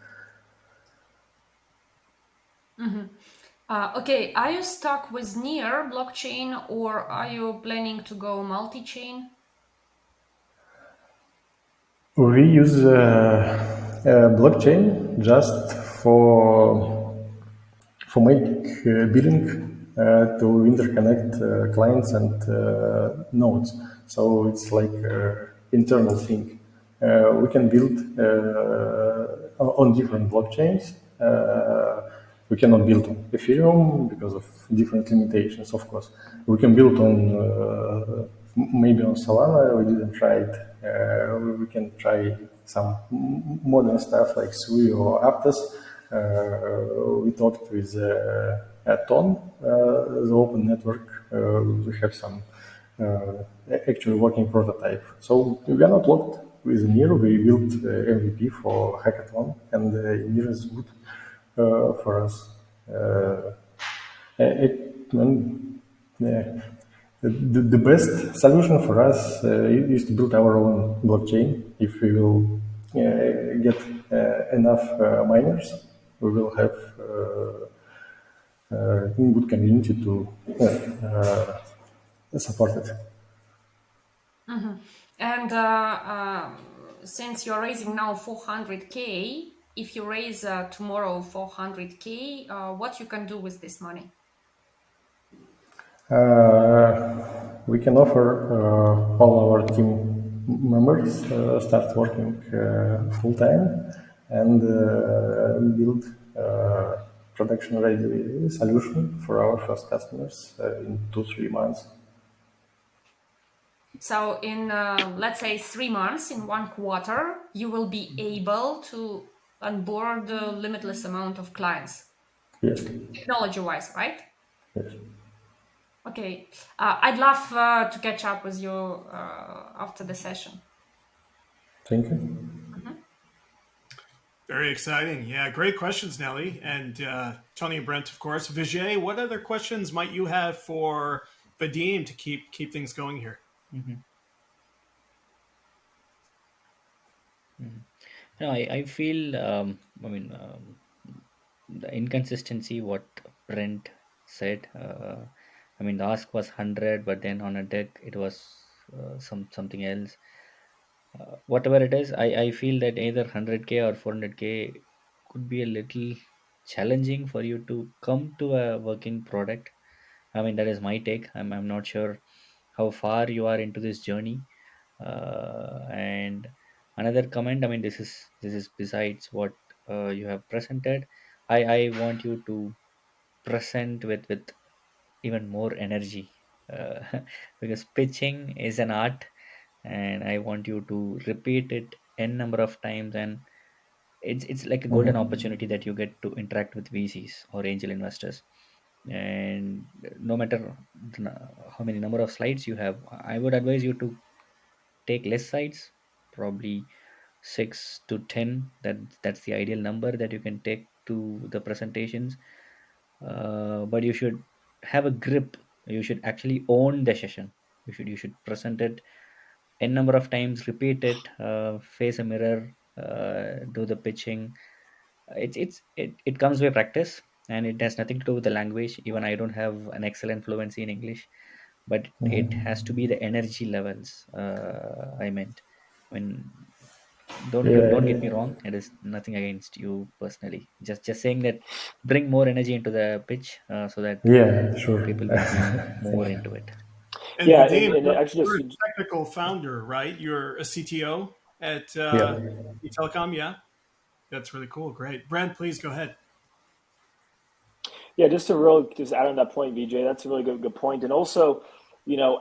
Okay, are you stuck with near blockchain or are you planning to go multi-chain? We use blockchain just for make billing to interconnect clients and nodes. So it's like internal thing. We can build on different blockchains. We cannot build on Ethereum because of different limitations, of course. We can build on maybe on Solana. We didn't try it. We can try some modern stuff like Sui or Aptos. We talked with Ton, the open network. We have some actually working prototype. So we are not locked with NIR. We built MVP for hackathon, and NIR is good for us. The best solution for us is to build our own blockchain. If we will get enough miners, we will have a good community to support it. And since you're raising now 400K, if you raise tomorrow 400K, what you can do with this money? We can offer all our team members start working full time and build production ready solution for our first customers in 2-3 months. So in, let's say 3 months, in 1 quarter, you will be able to onboard a limitless amount of clients. Yes. Technology-wise, right? Yes. Okay. I'd love to catch up with you after the session. Thank you. Very exciting. Yeah, great questions, Nelly. And Tony and Brent, of course. Vijay, what other questions might you have for Vadim to keep things going here? No, I feel, the inconsistency what Brent said. The ask was 100, but then on a deck it was something else. Whatever it is, I feel that either 100K or 400K could be a little challenging for you to come to a working product. That is my take. I'm not sure how far you are into this journey. And another comment, this is besides what you have presented. I want you to present with even more energy, uh, because pitching is an art, and I want you to repeat it n number of times, and it's like a golden opportunity that you get to interact with VCs or angel investors. And no matter how many number of slides you have, I would advise you to take less slides, probably 6 to 10. That's the ideal number that you can take to the presentations. But you should have a grip. You should actually own the session. You should present it n number of times, repeat it, face a mirror, do the pitching. It comes with practice, and it has nothing to do with the language. Even I don't have an excellent fluency in English, but it has to be the energy levels. I meant, I mean, don't get me Yeah, wrong. It is nothing against you personally. Just saying that bring more energy into the pitch, so that yeah, sure. people will be more Thank you. into it. And Yeah, Vadim, and actually you're just a technical founder, right? You're a CTO at Yeah. dTelecom, yeah? That's really cool. Great. Brent, please go ahead. Yeah, just add on that point, VJ. That's a really good point. And also,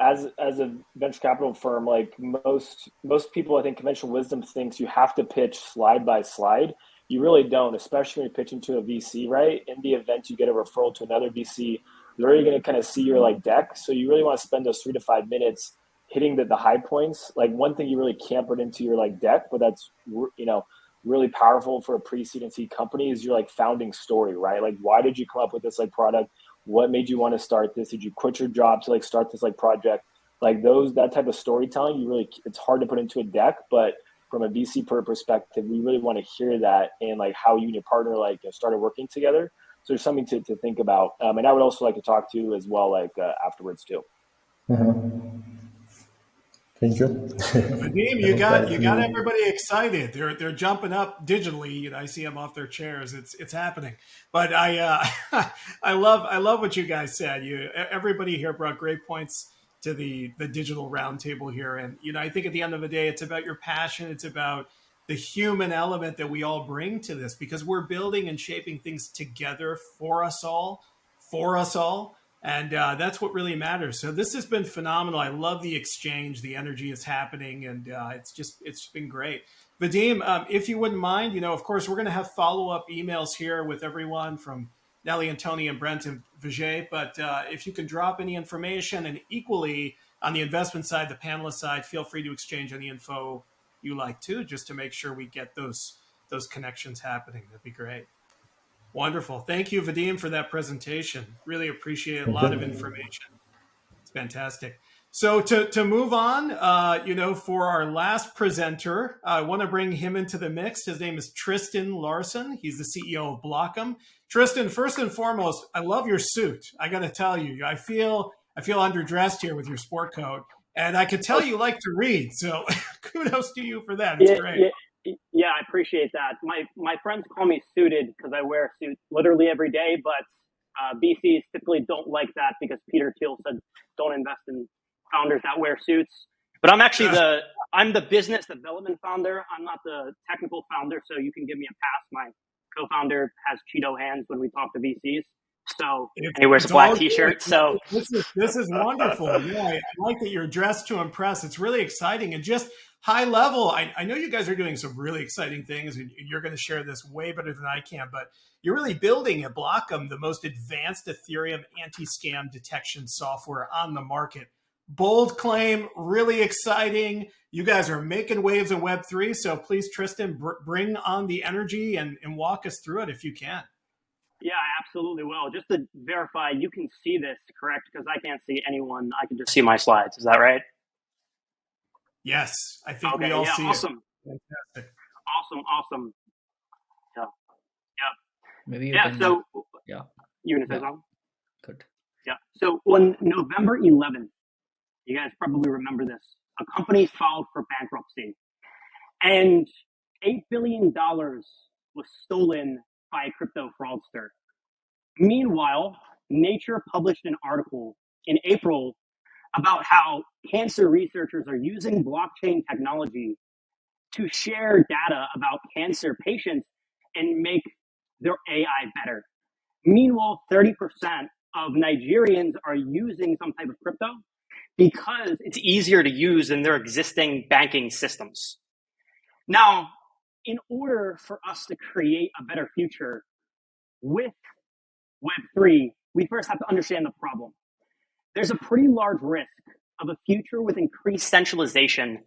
as a venture capital firm, like most people, I think conventional wisdom thinks you have to pitch slide by slide. You really don't, especially when you're pitching to a VC, right? In the event you get a referral to another VC, they're already going to kind of see your deck. So you really want to spend those 3 to 5 minutes hitting the high points. Like one thing you really can't put into your deck, but that's really powerful for a pre-seed and seed company is your founding story, right? Like, why did you come up with this product? What made you want to start this? Did you quit your job to start this project? That type of storytelling, it's hard to put into a deck, but from a VC perspective, we really want to hear that and how you and your partner started working together. So there's something to think about. And I would also like to talk to you as well, afterwards too. Thank you. Vadim, you got everybody excited. They're jumping up digitally. I see them off their chairs. It's happening. But I I love what you guys said. Everybody here brought great points to the digital roundtable here. And I think at the end of the day, it's about your passion. It's about the human element that we all bring to this, because we're building and shaping things together for us all. And that's what really matters. So this has been phenomenal. I love the exchange. The energy is happening, and it's been great. Vadim, if you wouldn't mind, of course, we're going to have follow-up emails here with everyone from Nelly and Tony and Brent and Vijay. But if you can drop any information, and equally on the investment side, the panelist side, feel free to exchange any info you like too, just to make sure we get those connections happening. That'd be great. Wonderful. Thank you, Vadim, for that presentation. Really appreciate it. A lot of information. It's fantastic. So to move on, for our last presenter, I want to bring him into the mix. His name is Tristan Larson. He's the CEO of Blockem. Tristan, first and foremost, I love your suit. I got to tell you, I feel underdressed here with your sport coat, and I could tell you like to read. So kudos to you for that. It's great. Yeah, I appreciate that. My friends call me suited because I wear a suit literally every day, but VCs typically don't like that because Peter Thiel said don't invest in founders that wear suits. But I'm actually I'm the business development founder. I'm not the technical founder, so you can give me a pass. My co-founder has Cheeto hands when we talk to VCs. So and he wears a black T-shirt. So this is wonderful. Yeah, I like that you're dressed to impress. It's really exciting, and just high level. I know you guys are doing some really exciting things, and you're going to share this way better than I can. But you're really building at Blockem the most advanced Ethereum anti-scam detection software on the market. Bold claim, really exciting. You guys are making waves in Web3. So please, Tristan, bring on the energy and walk us through it if you can. Yeah, I absolutely will. Just to verify, you can see this, correct? Because I can't see anyone. I can just see my slides. Is that right? Yes, I think we all see awesome. it. Fantastic. Awesome. Yeah. Maybe you can, so yeah. You want to say something? Good. Yeah. So on November 11th, you guys probably remember this. A company filed for bankruptcy, and $8 billion was stolen by a crypto fraudster. Meanwhile, Nature published an article in April about how cancer researchers are using blockchain technology to share data about cancer patients and make their AI better. Meanwhile, 30% of Nigerians are using some type of crypto because it's easier to use than their existing banking systems. Now, in order for us to create a better future with Web3, we first have to understand the problem. There's a pretty large risk of a future with increased centralization,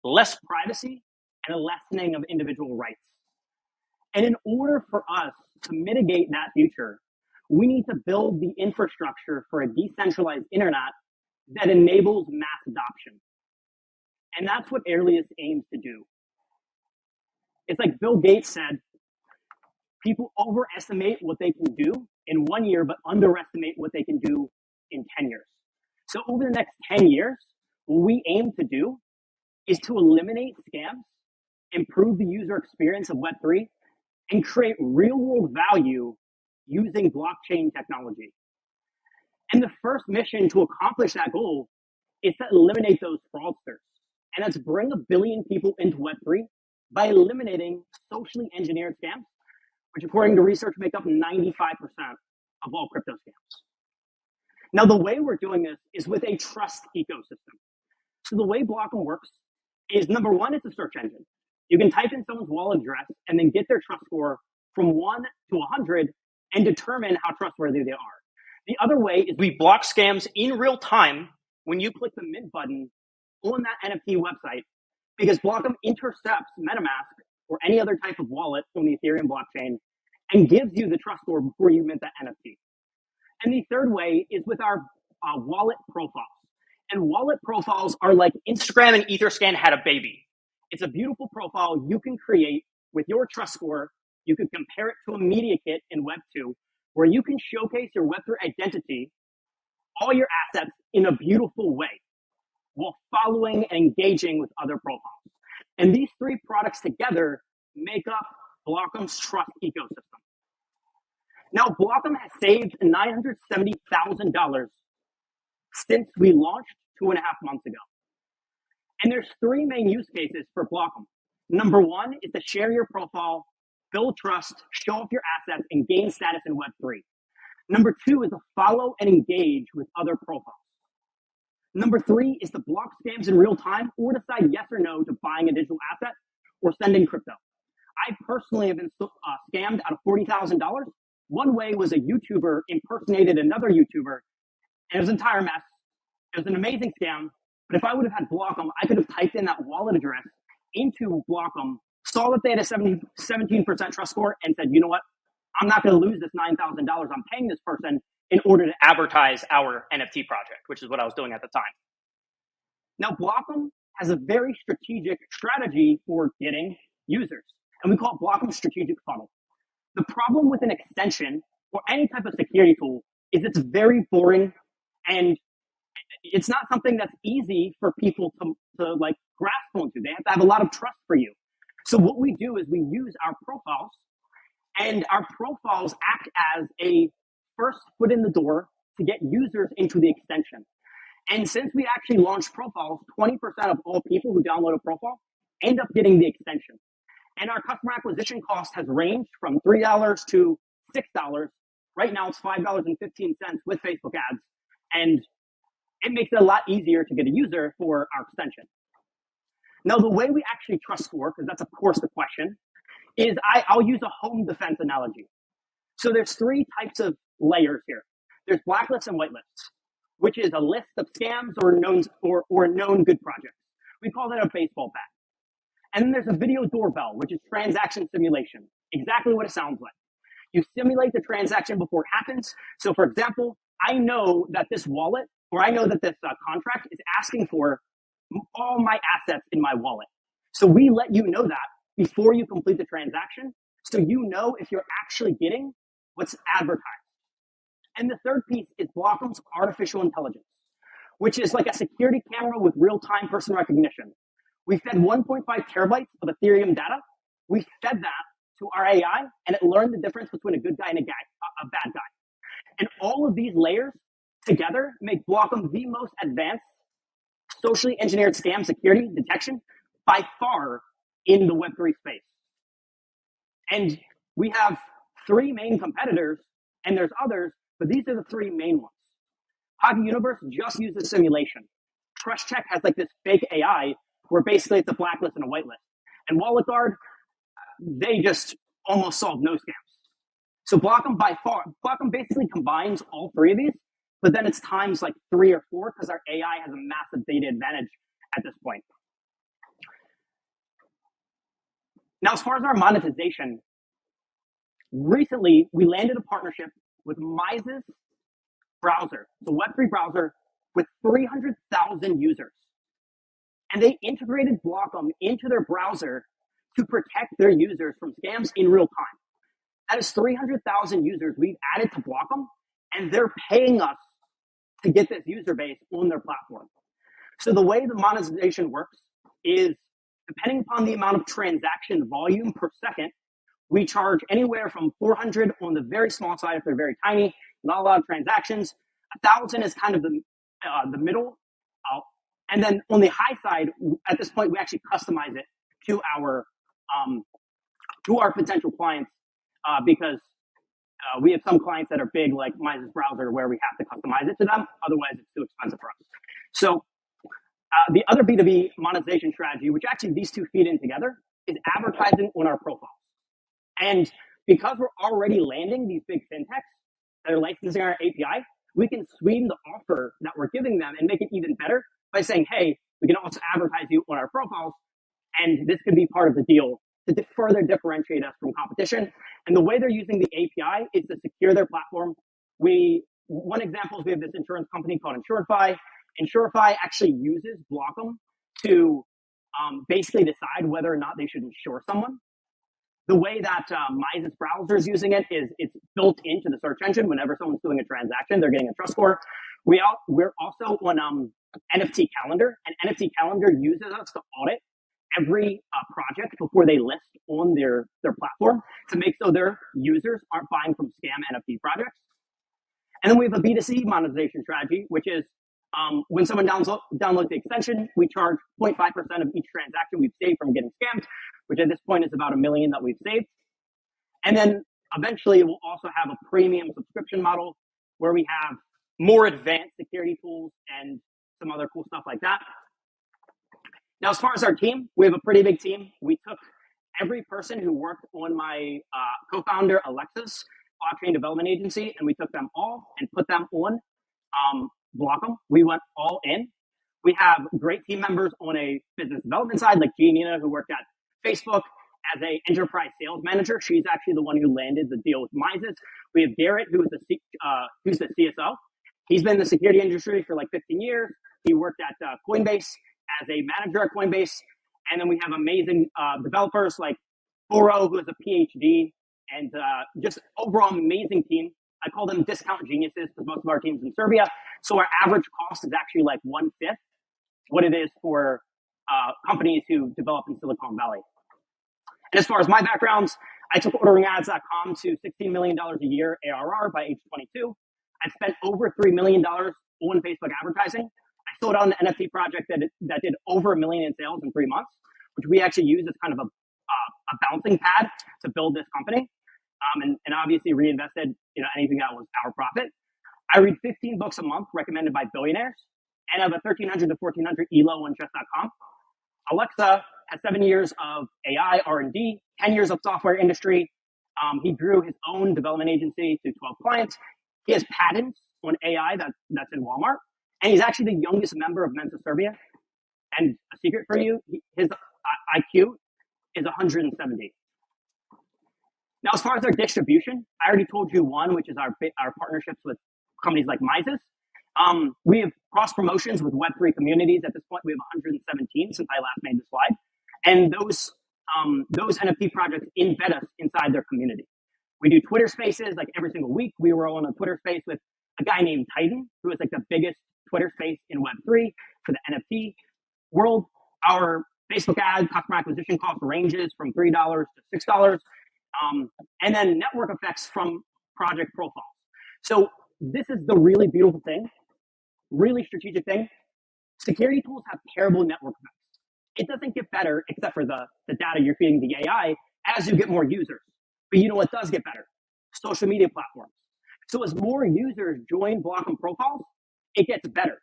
less privacy, and a lessening of individual rights. And in order for us to mitigate that future, we need to build the infrastructure for a decentralized internet that enables mass adoption. And that's what Alias aims to do. It's like Bill Gates said, people overestimate what they can do in 1 year, but underestimate what they can do in 10 years. So over the next 10 years, what we aim to do is to eliminate scams, improve the user experience of Web3, and create real-world value using blockchain technology. And the first mission to accomplish that goal is to eliminate those fraudsters. And that's bring 1 billion people into Web3 by eliminating socially engineered scams, which according to research make up 95% of all crypto scams. Now, the way we're doing this is with a trust ecosystem. So the way Blockem works is, number one, it's a search engine. You can type in someone's wallet address and then get their trust score from 1 to 100 and determine how trustworthy they are. The other way is we block scams in real time when you click the mint button on that NFT website, because Blockem intercepts MetaMask or any other type of wallet on the Ethereum blockchain and gives you the trust score before you mint that NFT. And the third way is with our wallet profiles. And wallet profiles are like Instagram and Etherscan had a baby. It's a beautiful profile you can create with your trust score. You can compare it to a media kit in Web2, where you can showcase your Web3 identity, all your assets in a beautiful way, while following and engaging with other profiles. And these three products together make up Blockem's trust ecosystem. Now, Blockem has saved $970,000 since we launched 2.5 months ago. And there's three main use cases for Blockem. Number one is to share your profile, build trust, show off your assets, and gain status in Web3. Number two is to follow and engage with other profiles. Number three is to block scams in real time or decide yes or no to buying a digital asset or sending crypto. I personally have been scammed out of $40,000. One way was a YouTuber impersonated another YouTuber, and it was an entire mess. It was an amazing scam, but if I would have had Blockem, I could have typed in that wallet address into Blockem, saw that they had a 17% trust score, and said, you know what? I'm not going to lose this $9,000 I'm paying this person in order to advertise our NFT project, which is what I was doing at the time. Now, Blockem has a very strategic strategy for getting users, and we call it Blockem's strategic funnel. The problem with an extension or any type of security tool is it's very boring, and it's not something that's easy for people to like grasp onto. They have to have a lot of trust for you. So what we do is we use our profiles, and our profiles act as a first foot in the door to get users into the extension. And since we actually launched profiles, 20% of all people who download a profile end up getting the extension. And our customer acquisition cost has ranged from $3 to $6. Right now it's $5.15 with Facebook ads. And it makes it a lot easier to get a user for our extension. Now, the way we actually trust score, because that's of course the question, is I'll use a home defense analogy. So there's three types of layers here. There's blacklists and whitelists, which is a list of scams or known good projects. We call that a baseball bat. And then there's a video doorbell, which is transaction simulation. Exactly what it sounds like. You simulate the transaction before it happens. So for example, I know that this wallet, or I know that this contract is asking for all my assets in my wallet. So we let you know that before you complete the transaction, so you know if you're actually getting what's advertised. And the third piece is Blockem's artificial intelligence, which is like a security camera with real-time person recognition. We fed 1.5 terabytes of Ethereum data. We fed that to our AI, and it learned the difference between a good guy and a bad guy. And all of these layers together make Blockem the most advanced socially engineered scam security detection by far in the Web3 space. And we have three main competitors, and there's others, but these are the three main ones. Hockey Universe just uses simulation. TrustCheck has like this fake AI where basically it's a blacklist and a whitelist. And WalletGuard, they just almost solve no scams. So Blockem basically combines all three of these, but then it's times like 3 or 4 because our AI has a massive data advantage at this point. Now, as far as our monetization, recently we landed a partnership with Mises browser, the Web3 browser with 300,000 users. And they integrated Blockem into their browser to protect their users from scams in real time. That is 300,000 users we've added to Blockem, and they're paying us to get this user base on their platform. So the way the monetization works is, depending upon the amount of transaction volume per second, we charge anywhere from 400 on the very small side if they're very tiny, not a lot of transactions. 1,000 is kind of the middle. And then on the high side, at this point, we actually customize it to our potential clients because we have some clients that are big, like Mises browser, where we have to customize it to them. Otherwise, it's too expensive for us. So the other B2B monetization strategy, which actually these two feed in together, is advertising on our profiles. And because we're already landing these big fintechs that are licensing our API, we can sweeten the offer that we're giving them and make it even better by saying, hey, we can also advertise you on our profiles, and this could be part of the deal to further differentiate us from competition. And the way they're using the API is to secure their platform. One example is we have this insurance company called Insurify. Insurify actually uses Blockem to basically decide whether or not they should insure someone. The way that Mises browser is using it is it's built into the search engine. Whenever someone's doing a transaction, they're getting a trust score. We're also on NFT Calendar, and NFT Calendar uses us to audit every project before they list on their platform to make so their users aren't buying from scam NFT projects. And then we have a B2C monetization strategy, which is when someone downloads the extension, we charge 0.5% of each transaction we've saved from getting scammed, which at this point is about $1 million that we've saved. And then eventually we'll also have a premium subscription model where we have more advanced security tools and some other cool stuff like that. Now, as far as our team, we have a pretty big team. We took every person who worked on my co-founder Alexa's blockchain development agency, and we took them all and put them on Blockem. We went all in. We have great team members on a business development side, like Giannina, who worked at Facebook as a enterprise sales manager. She's actually the one who landed the deal with Mises. We have Garrett, who's the CSO. He's been in the security industry for like 15 years. He worked at Coinbase as a manager at Coinbase. And then we have amazing developers like Boro, who has a PhD, and just overall amazing team. I call them discount geniuses because most of our team's in Serbia. So our average cost is actually like 1/5 what it is for companies who develop in Silicon Valley. And as far as my backgrounds, I took orderingads.com to $16 million a year ARR by age 22. I've spent over $3 million on Facebook advertising. I sold out an NFT project that did over $1 million in sales in 3 months, which we actually use as kind of a bouncing pad to build this company. And obviously reinvested anything that was our profit. I read 15 books a month recommended by billionaires, and I have a 1,300 to 1,400 elo on chess.com. Alexa has 7 years of AI R&D, 10 years of software industry. He grew his own development agency to 12 clients. He has patents on AI that's in Walmart, and he's actually the youngest member of Mensa Serbia. And a secret for you, his IQ is 170. Now, as far as our distribution, I already told you one, which is our partnerships with companies like Mises. We have cross promotions with Web3 communities. At this point, we have 117 since I last made the slide. And those NFT projects embed us inside their community. We do Twitter spaces like every single week. We were on a Twitter space with a guy named Titan, who is like the biggest Twitter space in Web3 for the NFT world. Our Facebook ad customer acquisition cost ranges from $3 to $6. And then network effects from project profiles. So this is the really beautiful thing, really strategic thing. Security tools have terrible network effects. It doesn't get better except for the data you're feeding the AI as you get more users. But you know what does get better? Social media platforms. So as more users join Blockem profiles, it gets better.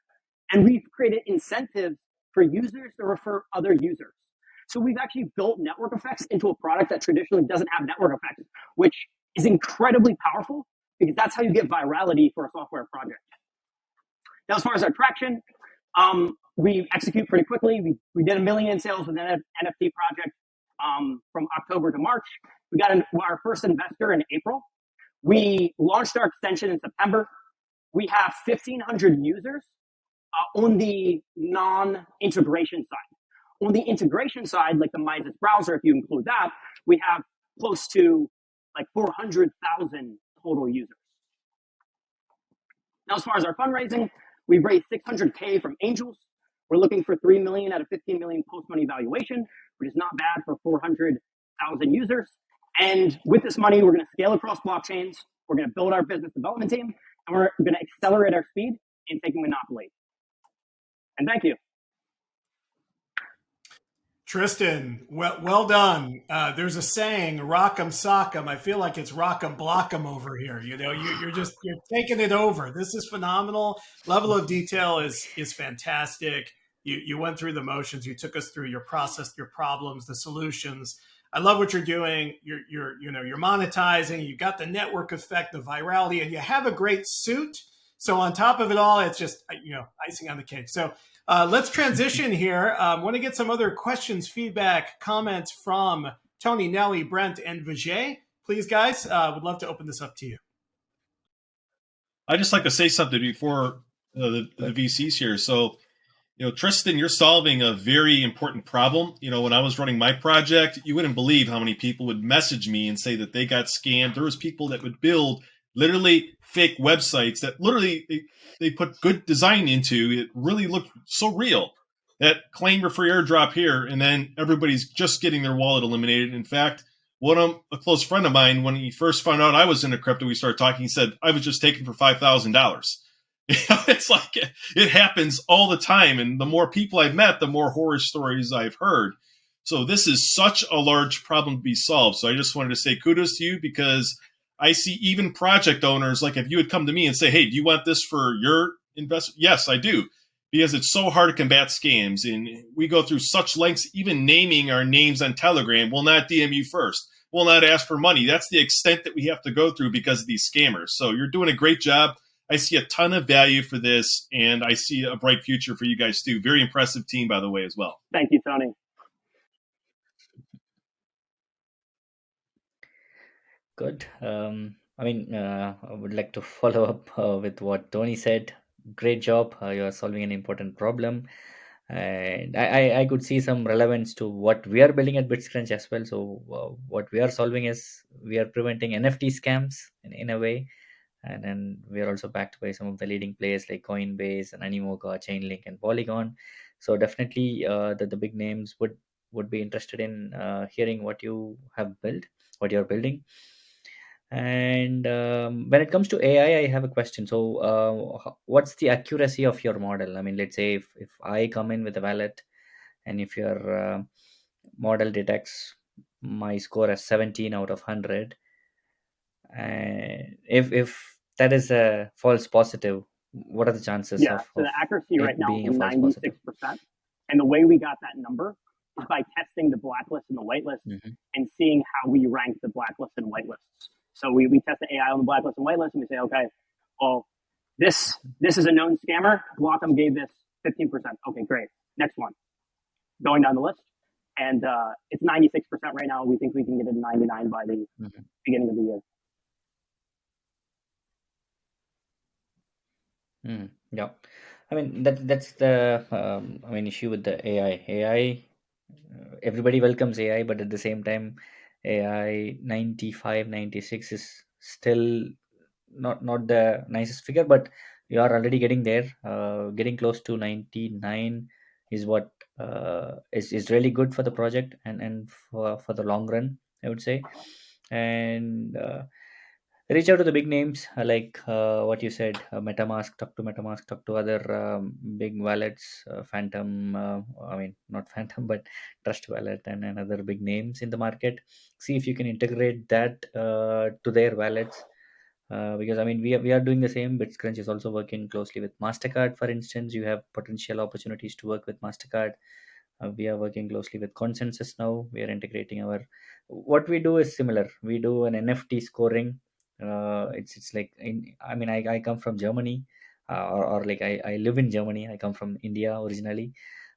And we've created incentives for users to refer other users. So we've actually built network effects into a product that traditionally doesn't have network effects, which is incredibly powerful because that's how you get virality for a software project. Now, as far as our traction, we execute pretty quickly. We did $1 million in sales with an NFT project from October to March. We got our first investor in April. We launched our extension in September. We have 1,500 users on the non-integration side. On the integration side, like the Mises browser, if you include that, we have close to like 400,000 total users. Now, as far as our fundraising, we've raised 600K from angels. We're looking for 3 million out of 15 million post-money valuation, which is not bad for 400,000 users. And with this money, we're going to scale across blockchains. We're going to build our business development team, and we're going to accelerate our speed in taking monopoly. And thank you. Tristan, well done. There's a saying, "Rock'em sock'em." I feel like it's "Rock'em block'em" over here. You know, you're taking it over. This is phenomenal. Level of detail is fantastic. You went through the motions. You took us through your process, your problems, the solutions. I love what you're doing. You're monetizing. You got the network effect, the virality, and you have a great suit. So on top of it all, it's just icing on the cake. So. Let's transition here. I want to get some other questions, feedback, comments from Tony, Nelly, Brent, and Vijay. Please, guys, would love to open this up to you. I'd just like to say something before the VCs here. So, Tristan, you're solving a very important problem. When I was running my project, you wouldn't believe how many people would message me and say that they got scammed. There was people that would build literally fake websites that literally they put good design into. It really looked so real that claim your free airdrop here, and then everybody's just getting their wallet eliminated. In fact, a close friend of mine, when he first found out I was into crypto, we started talking, he said, I was just taken for $5,000. It's like it happens all the time. And the more people I've met, the more horror stories I've heard. So this is such a large problem to be solved. So I just wanted to say kudos to you, because I see even project owners, like if you would come to me and say, hey, do you want this for your investment? Yes, I do, because it's so hard to combat scams. And we go through such lengths, even naming our names on Telegram. We'll not DM you first. We'll not ask for money. That's the extent that we have to go through because of these scammers. So you're doing a great job. I see a ton of value for this, and I see a bright future for you guys too. Very impressive team, by the way, as well. Thank you, Tony. Good. I would like to follow up with what Tony said. Great job. You are solving an important problem. And I could see some relevance to what we are building at Bitscrunch as well. So what we are solving is we are preventing NFT scams in a way. And then we are also backed by some of the leading players like Coinbase and Animoca, Chainlink, and Polygon. So definitely the big names would be interested in hearing what you have built, what you're building. And when it comes to AI, I have a question. So what's the accuracy of your model? I mean, let's say if I come in with a wallet, and if your model detects my score as 17 out of 100, and if that is a false positive, what are the chances so the accuracy right now being is a false 96%. positive? And the way we got that number is by testing the blacklist and the whitelist and seeing how we rank the blacklist and whitelists. So we test the AI on the blacklist and whitelist, and we say, okay, well, this is a known scammer. Blockem gave this 15%. Okay, great. Next one. Going down the list. And it's 96% right now. We think we can get it to 99 by the beginning of the year. Yeah, I mean that's the issue with the AI. Everybody welcomes AI, but at the same time, AI 95, 96 is still not the nicest figure, but you are already getting there. Getting close to 99 is what is really good for the project and for the long run, I would say. And reach out to the big names like what you said, MetaMask. Talk to other big wallets, Phantom. Not Phantom, but Trust Wallet and other big names in the market. See if you can integrate that to their wallets. Because we are doing the same. Bitscrunch is also working closely with Mastercard. For instance, you have potential opportunities to work with Mastercard. We are working closely with Consensus now. We are integrating what we do is similar. We do an NFT scoring. It's like I come from Germany, or like I live in Germany. I come from India originally,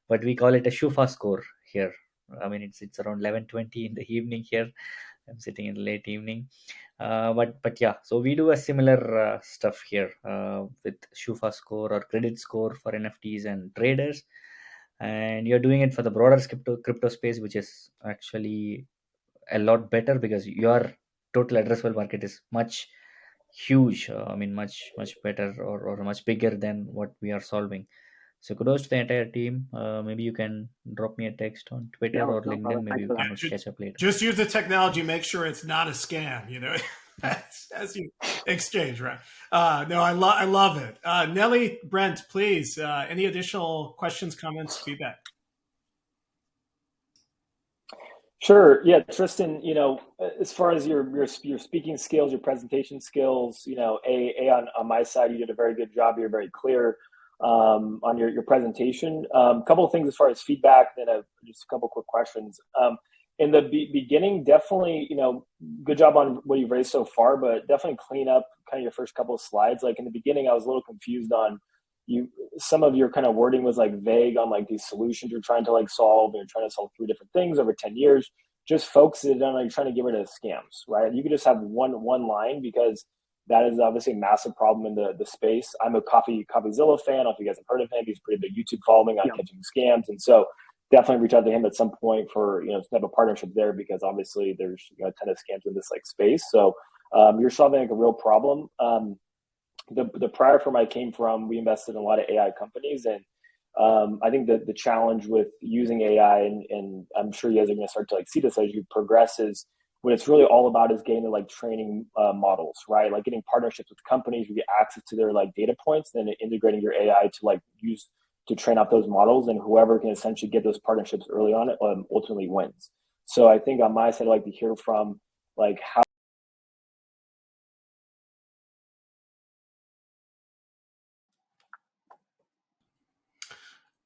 but we call it a Shufa score here. It's around 11:20 in the evening here. I'm sitting in late evening. But yeah, so we do a similar stuff here with Shufa score or credit score for NFTs and traders, and you're doing it for the broader crypto space, which is actually a lot better because your total addressable market is much huge. I mean, much better or much bigger than what we are solving. So kudos to the entire team. Maybe you can drop me a text on Twitter Yeah, or no LinkedIn. problem. Maybe Thanks we for can that. catch up later. Just use the technology. Make sure it's not a scam. As you exchange, right? No, I love it. Nelly, Brent, please. Any additional questions, comments, feedback? Sure. Yeah, Tristan, as far as your speaking skills, your presentation skills, on my side, you did a very good job. You're very clear on your presentation. Couple of things as far as feedback, then just a couple quick questions. In the beginning, definitely, good job on what you've raised so far, but definitely clean up kind of your first couple of slides. Like in the beginning, I was a little confused on some of your kind of wording was like vague on like these solutions you're trying to like solve, and you're trying to solve 3 different things over 10 years. Just focus it on like trying to get rid of scams, right? You could just have one line, because that is obviously a massive problem in the space. I'm a CoffeeZilla fan. I don't know if you guys have heard of him. He's pretty big YouTube following on catching scams, and so definitely reach out to him at some point for to have a partnership there, because obviously there's a ton of scams in this like space. So you're solving like a real problem. The prior firm I came from, we invested in a lot of AI companies, and I think that the challenge with using AI, and I'm sure you guys are going to start to like see this as you progress, is what it's really all about is getting the like training models, right? Like getting partnerships with companies, you get access to their like data points, then integrating your AI to like use to train up those models, and whoever can essentially get those partnerships early on ultimately wins. So I think on my side, I'd like to hear from like how.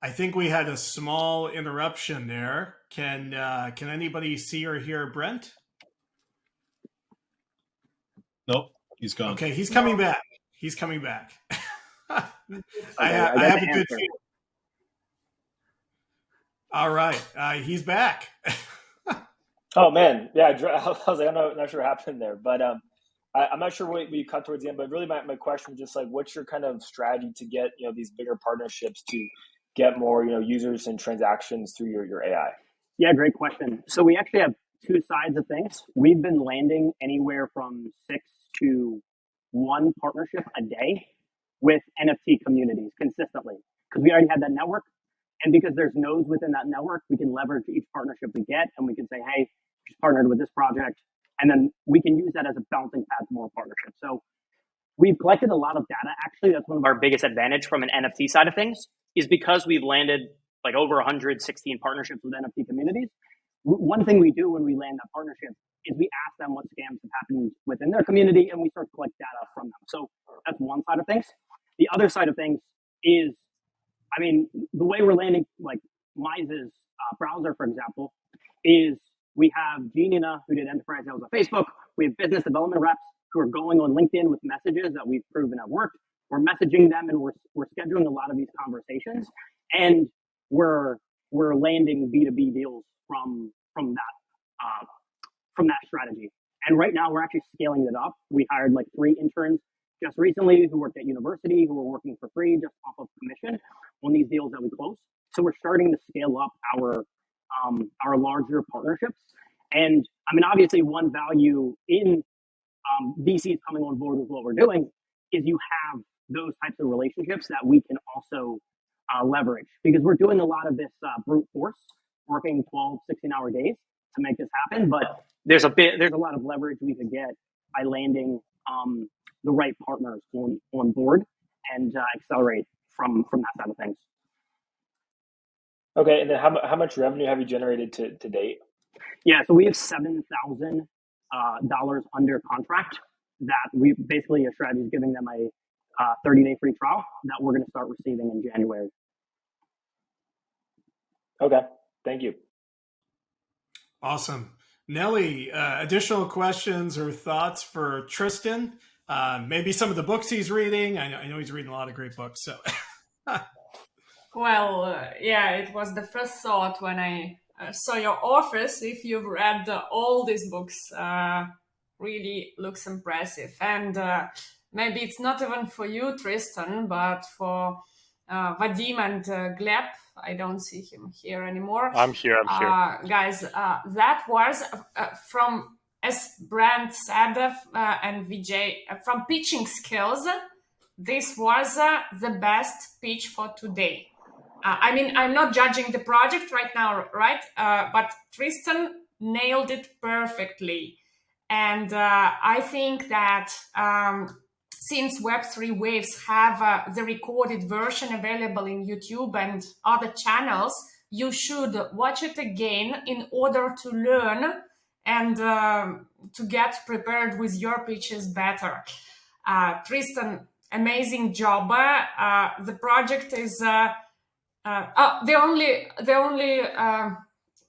I think we had a small interruption there. Can anybody see or hear Brent? Nope, he's gone. Okay, he's coming back. He's coming back. I got have the a good answer. feeling. All right, he's back. Oh man, yeah. I was like, I'm not sure what happened there, but I'm not sure what you cut towards the end. But really, my question was just like, what's your kind of strategy to get these bigger partnerships to get more users and transactions through your AI? Yeah, great question. So we actually have 2 sides of things. We've been landing anywhere from 6 to 1 partnership a day with NFT communities consistently, because we already had that network. And because there's nodes within that network, we can leverage each partnership we get, and we can say, hey, just partnered with this project. And then we can use that as a bouncing pad to more partnerships. So we've collected a lot of data. Actually, that's one of our biggest advantage from an NFT side of things, is because we've landed like over 116 partnerships with NFT communities. One thing we do when we land that partnership is we ask them what scams have happened within their community, and we start to collect data from them. So that's one side of things. The other side of things is, I mean, the way we're landing, like Mize's browser, for example, is we have Gina, who did enterprise sales on Facebook. We have business development reps who are going on LinkedIn with messages that we've proven have worked. We're messaging them, and we're scheduling a lot of these conversations, and we're landing B2B deals from that strategy. And right now, we're actually scaling it up. We hired like 3 interns just recently who worked at university, who were working for free just off of commission on these deals that we closed. So we're starting to scale up our larger partnerships. And I mean, obviously, one value in VCs coming on board with what we're doing is you have those types of relationships that we can also leverage, because we're doing a lot of this brute force, working 12, 16-hour days to make this happen. But there's a lot of leverage we could get by landing the right partners on board and accelerate from that side of things. Okay, and then how much revenue have you generated to date? Yeah, so we have $7,000 under contract that we basically, a strategy is giving them a 30-day free trial that we're going to start receiving in January. Okay, thank you. Awesome. Nelly, additional questions or thoughts for Tristan? Maybe some of the books he's reading. I know he's reading a lot of great books. So, Well, yeah, it was the first thought when I So your office, if you've read all these books, really looks impressive. And maybe it's not even for you, Tristan, but for Vadim and Gleb. I don't see him here anymore. I'm here. Guys, that was from, as Brand said, and Vijay, from pitching skills, this was the best pitch for today. I mean, I'm not judging the project right now, right? But Tristan nailed it perfectly. And I think that since Web3 Waves have the recorded version available in YouTube and other channels, you should watch it again in order to learn and to get prepared with your pitches better. Tristan, amazing job. The project is the only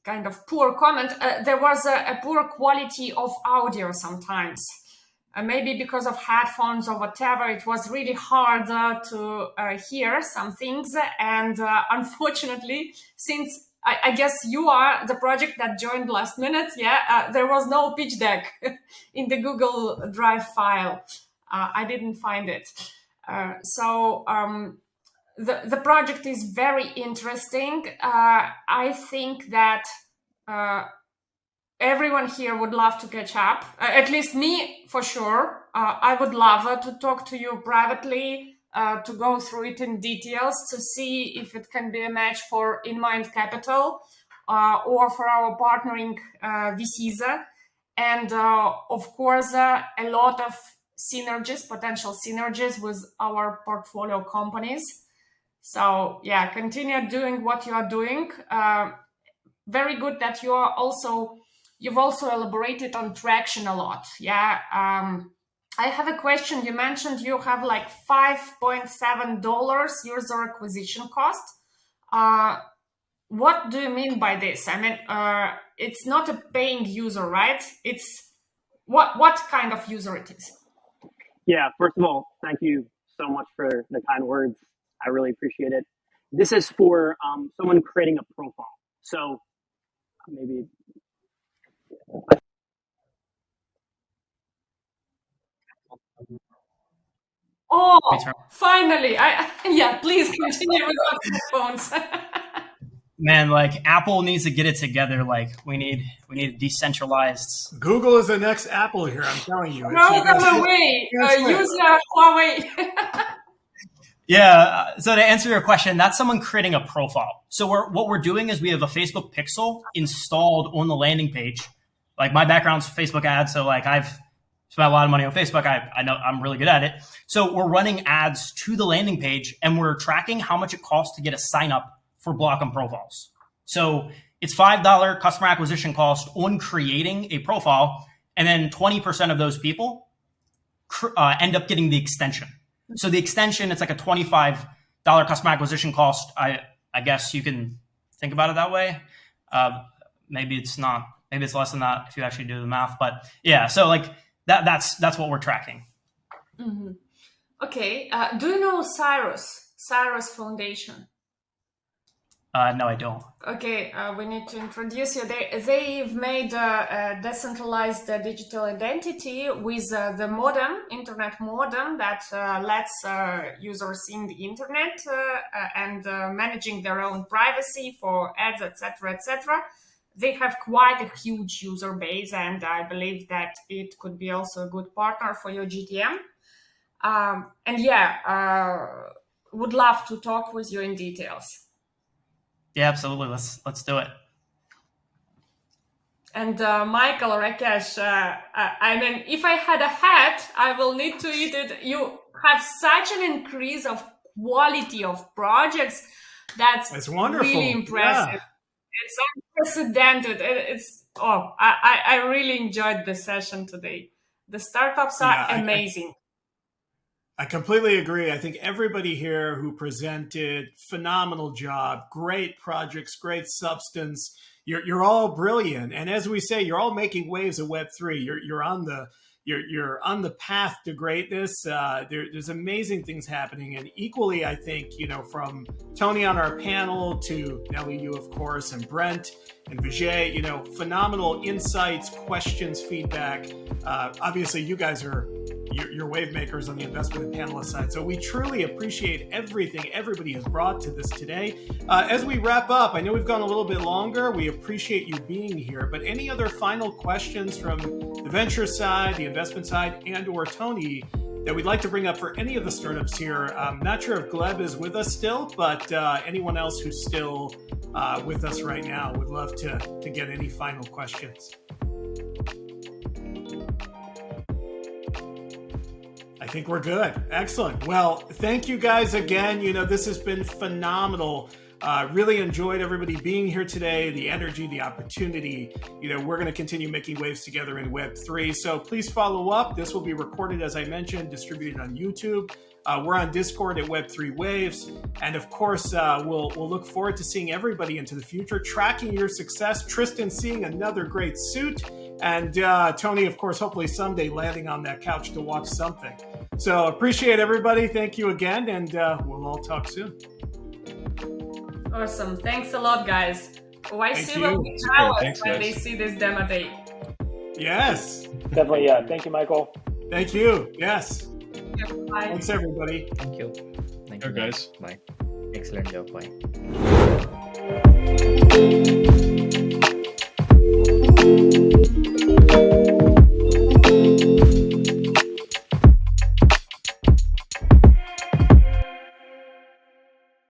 kind of poor comment. There was a poor quality of audio sometimes. Maybe because of headphones or whatever, it was really hard to hear some things. And unfortunately, since I guess you are the project that joined last minute, there was no pitch deck in the Google Drive file. I didn't find it. The project is very interesting. I think that everyone here would love to catch up. At least me, for sure. I would love to talk to you privately, to go through it in details, to see if it can be a match for InMind Capital or for our partnering VCs. And of course, a lot of potential synergies with our portfolio companies. So yeah, continue doing what you are doing. Very good that you've also elaborated on traction a lot. Yeah. I have a question. You mentioned you have like $5.7 user acquisition cost. What do you mean by this? I mean, it's not a paying user, right? It's what kind of user it is? Yeah, first of all, thank you so much for the kind words. I really appreciate it. This is for someone creating a profile. So maybe. Oh, finally. Please continue with our phones. Man, like Apple needs to get it together. Like we need decentralized. Google is the next Apple here. I'm telling you. Throw them away. Use Huawei. Yeah. So to answer your question, that's someone creating a profile. So what we're doing is we have a Facebook pixel installed on the landing page. Like my background's Facebook ads, so like I've spent a lot of money on Facebook. I know I'm really good at it. So we're running ads to the landing page, and we're tracking how much it costs to get a sign up for Blockem profiles. So it's $5 customer acquisition cost on creating a profile, and then 20% of those people end up getting the extension. So the extension, it's like a $25 customer acquisition cost. I guess you can think about it that way. Maybe it's not. Maybe it's less than that if you actually do the math. But yeah, so like that's what we're tracking. Mm-hmm. Okay. Do you know Cyrus Foundation? No, I don't. Okay, we need to introduce you. They've made a decentralized digital identity with the modem, internet modem that lets users in the internet and managing their own privacy for ads, etc., etc. They have quite a huge user base, and I believe that it could be also a good partner for your GTM. Would love to talk with you in details. Yeah, absolutely. Let's do it. And Michael, Rakesh, I mean, if I had a hat, I will need to eat it. You have such an increase of quality of projects. That's wonderful. Really impressive. Yeah. It's unprecedented. I really enjoyed the session today. The startups are amazing. I completely agree. I think everybody here who presented, phenomenal job, great projects, great substance. You're all brilliant, and as we say, you're all making waves of Web3. You're on the you're on the path to greatness. There's amazing things happening, and equally, I think, from Tony on our panel to Nelly, you of course, and Brent and Vijay, phenomenal insights, questions, feedback. Obviously, you guys are your wave makers on the investment and panelist side. So we truly appreciate everything everybody has brought to this today. As we wrap up, I know we've gone a little bit longer. We appreciate you being here, but any other final questions from the venture side, the investment side, and or Tony that we'd like to bring up for any of the startups here? I'm not sure if Gleb is with us still, but anyone else who's still with us right now would love to get any final questions. I think we're good. Excellent. Well, thank you guys again. This has been phenomenal. Really enjoyed everybody being here today, the energy, the opportunity. We're going to continue making waves together in Web3. So please follow up. This will be recorded, as I mentioned, distributed on YouTube. We're on Discord at Web3 Waves. And of course, we'll look forward to seeing everybody into the future, tracking your success. Tristan seeing another great suit. And Tony, of course, hopefully someday landing on that couch to watch something. So appreciate everybody. Thank you again. And we'll all talk soon. Awesome. Thanks a lot, guys. YC will be Thanks, when guys. they see this demo day. Yes. Definitely, yeah. Thank you, Michael. Thank you. Yes. Bye. Thanks, everybody. Thank you. Thank Sure, you, guys. Bye. Excellent job. Bye.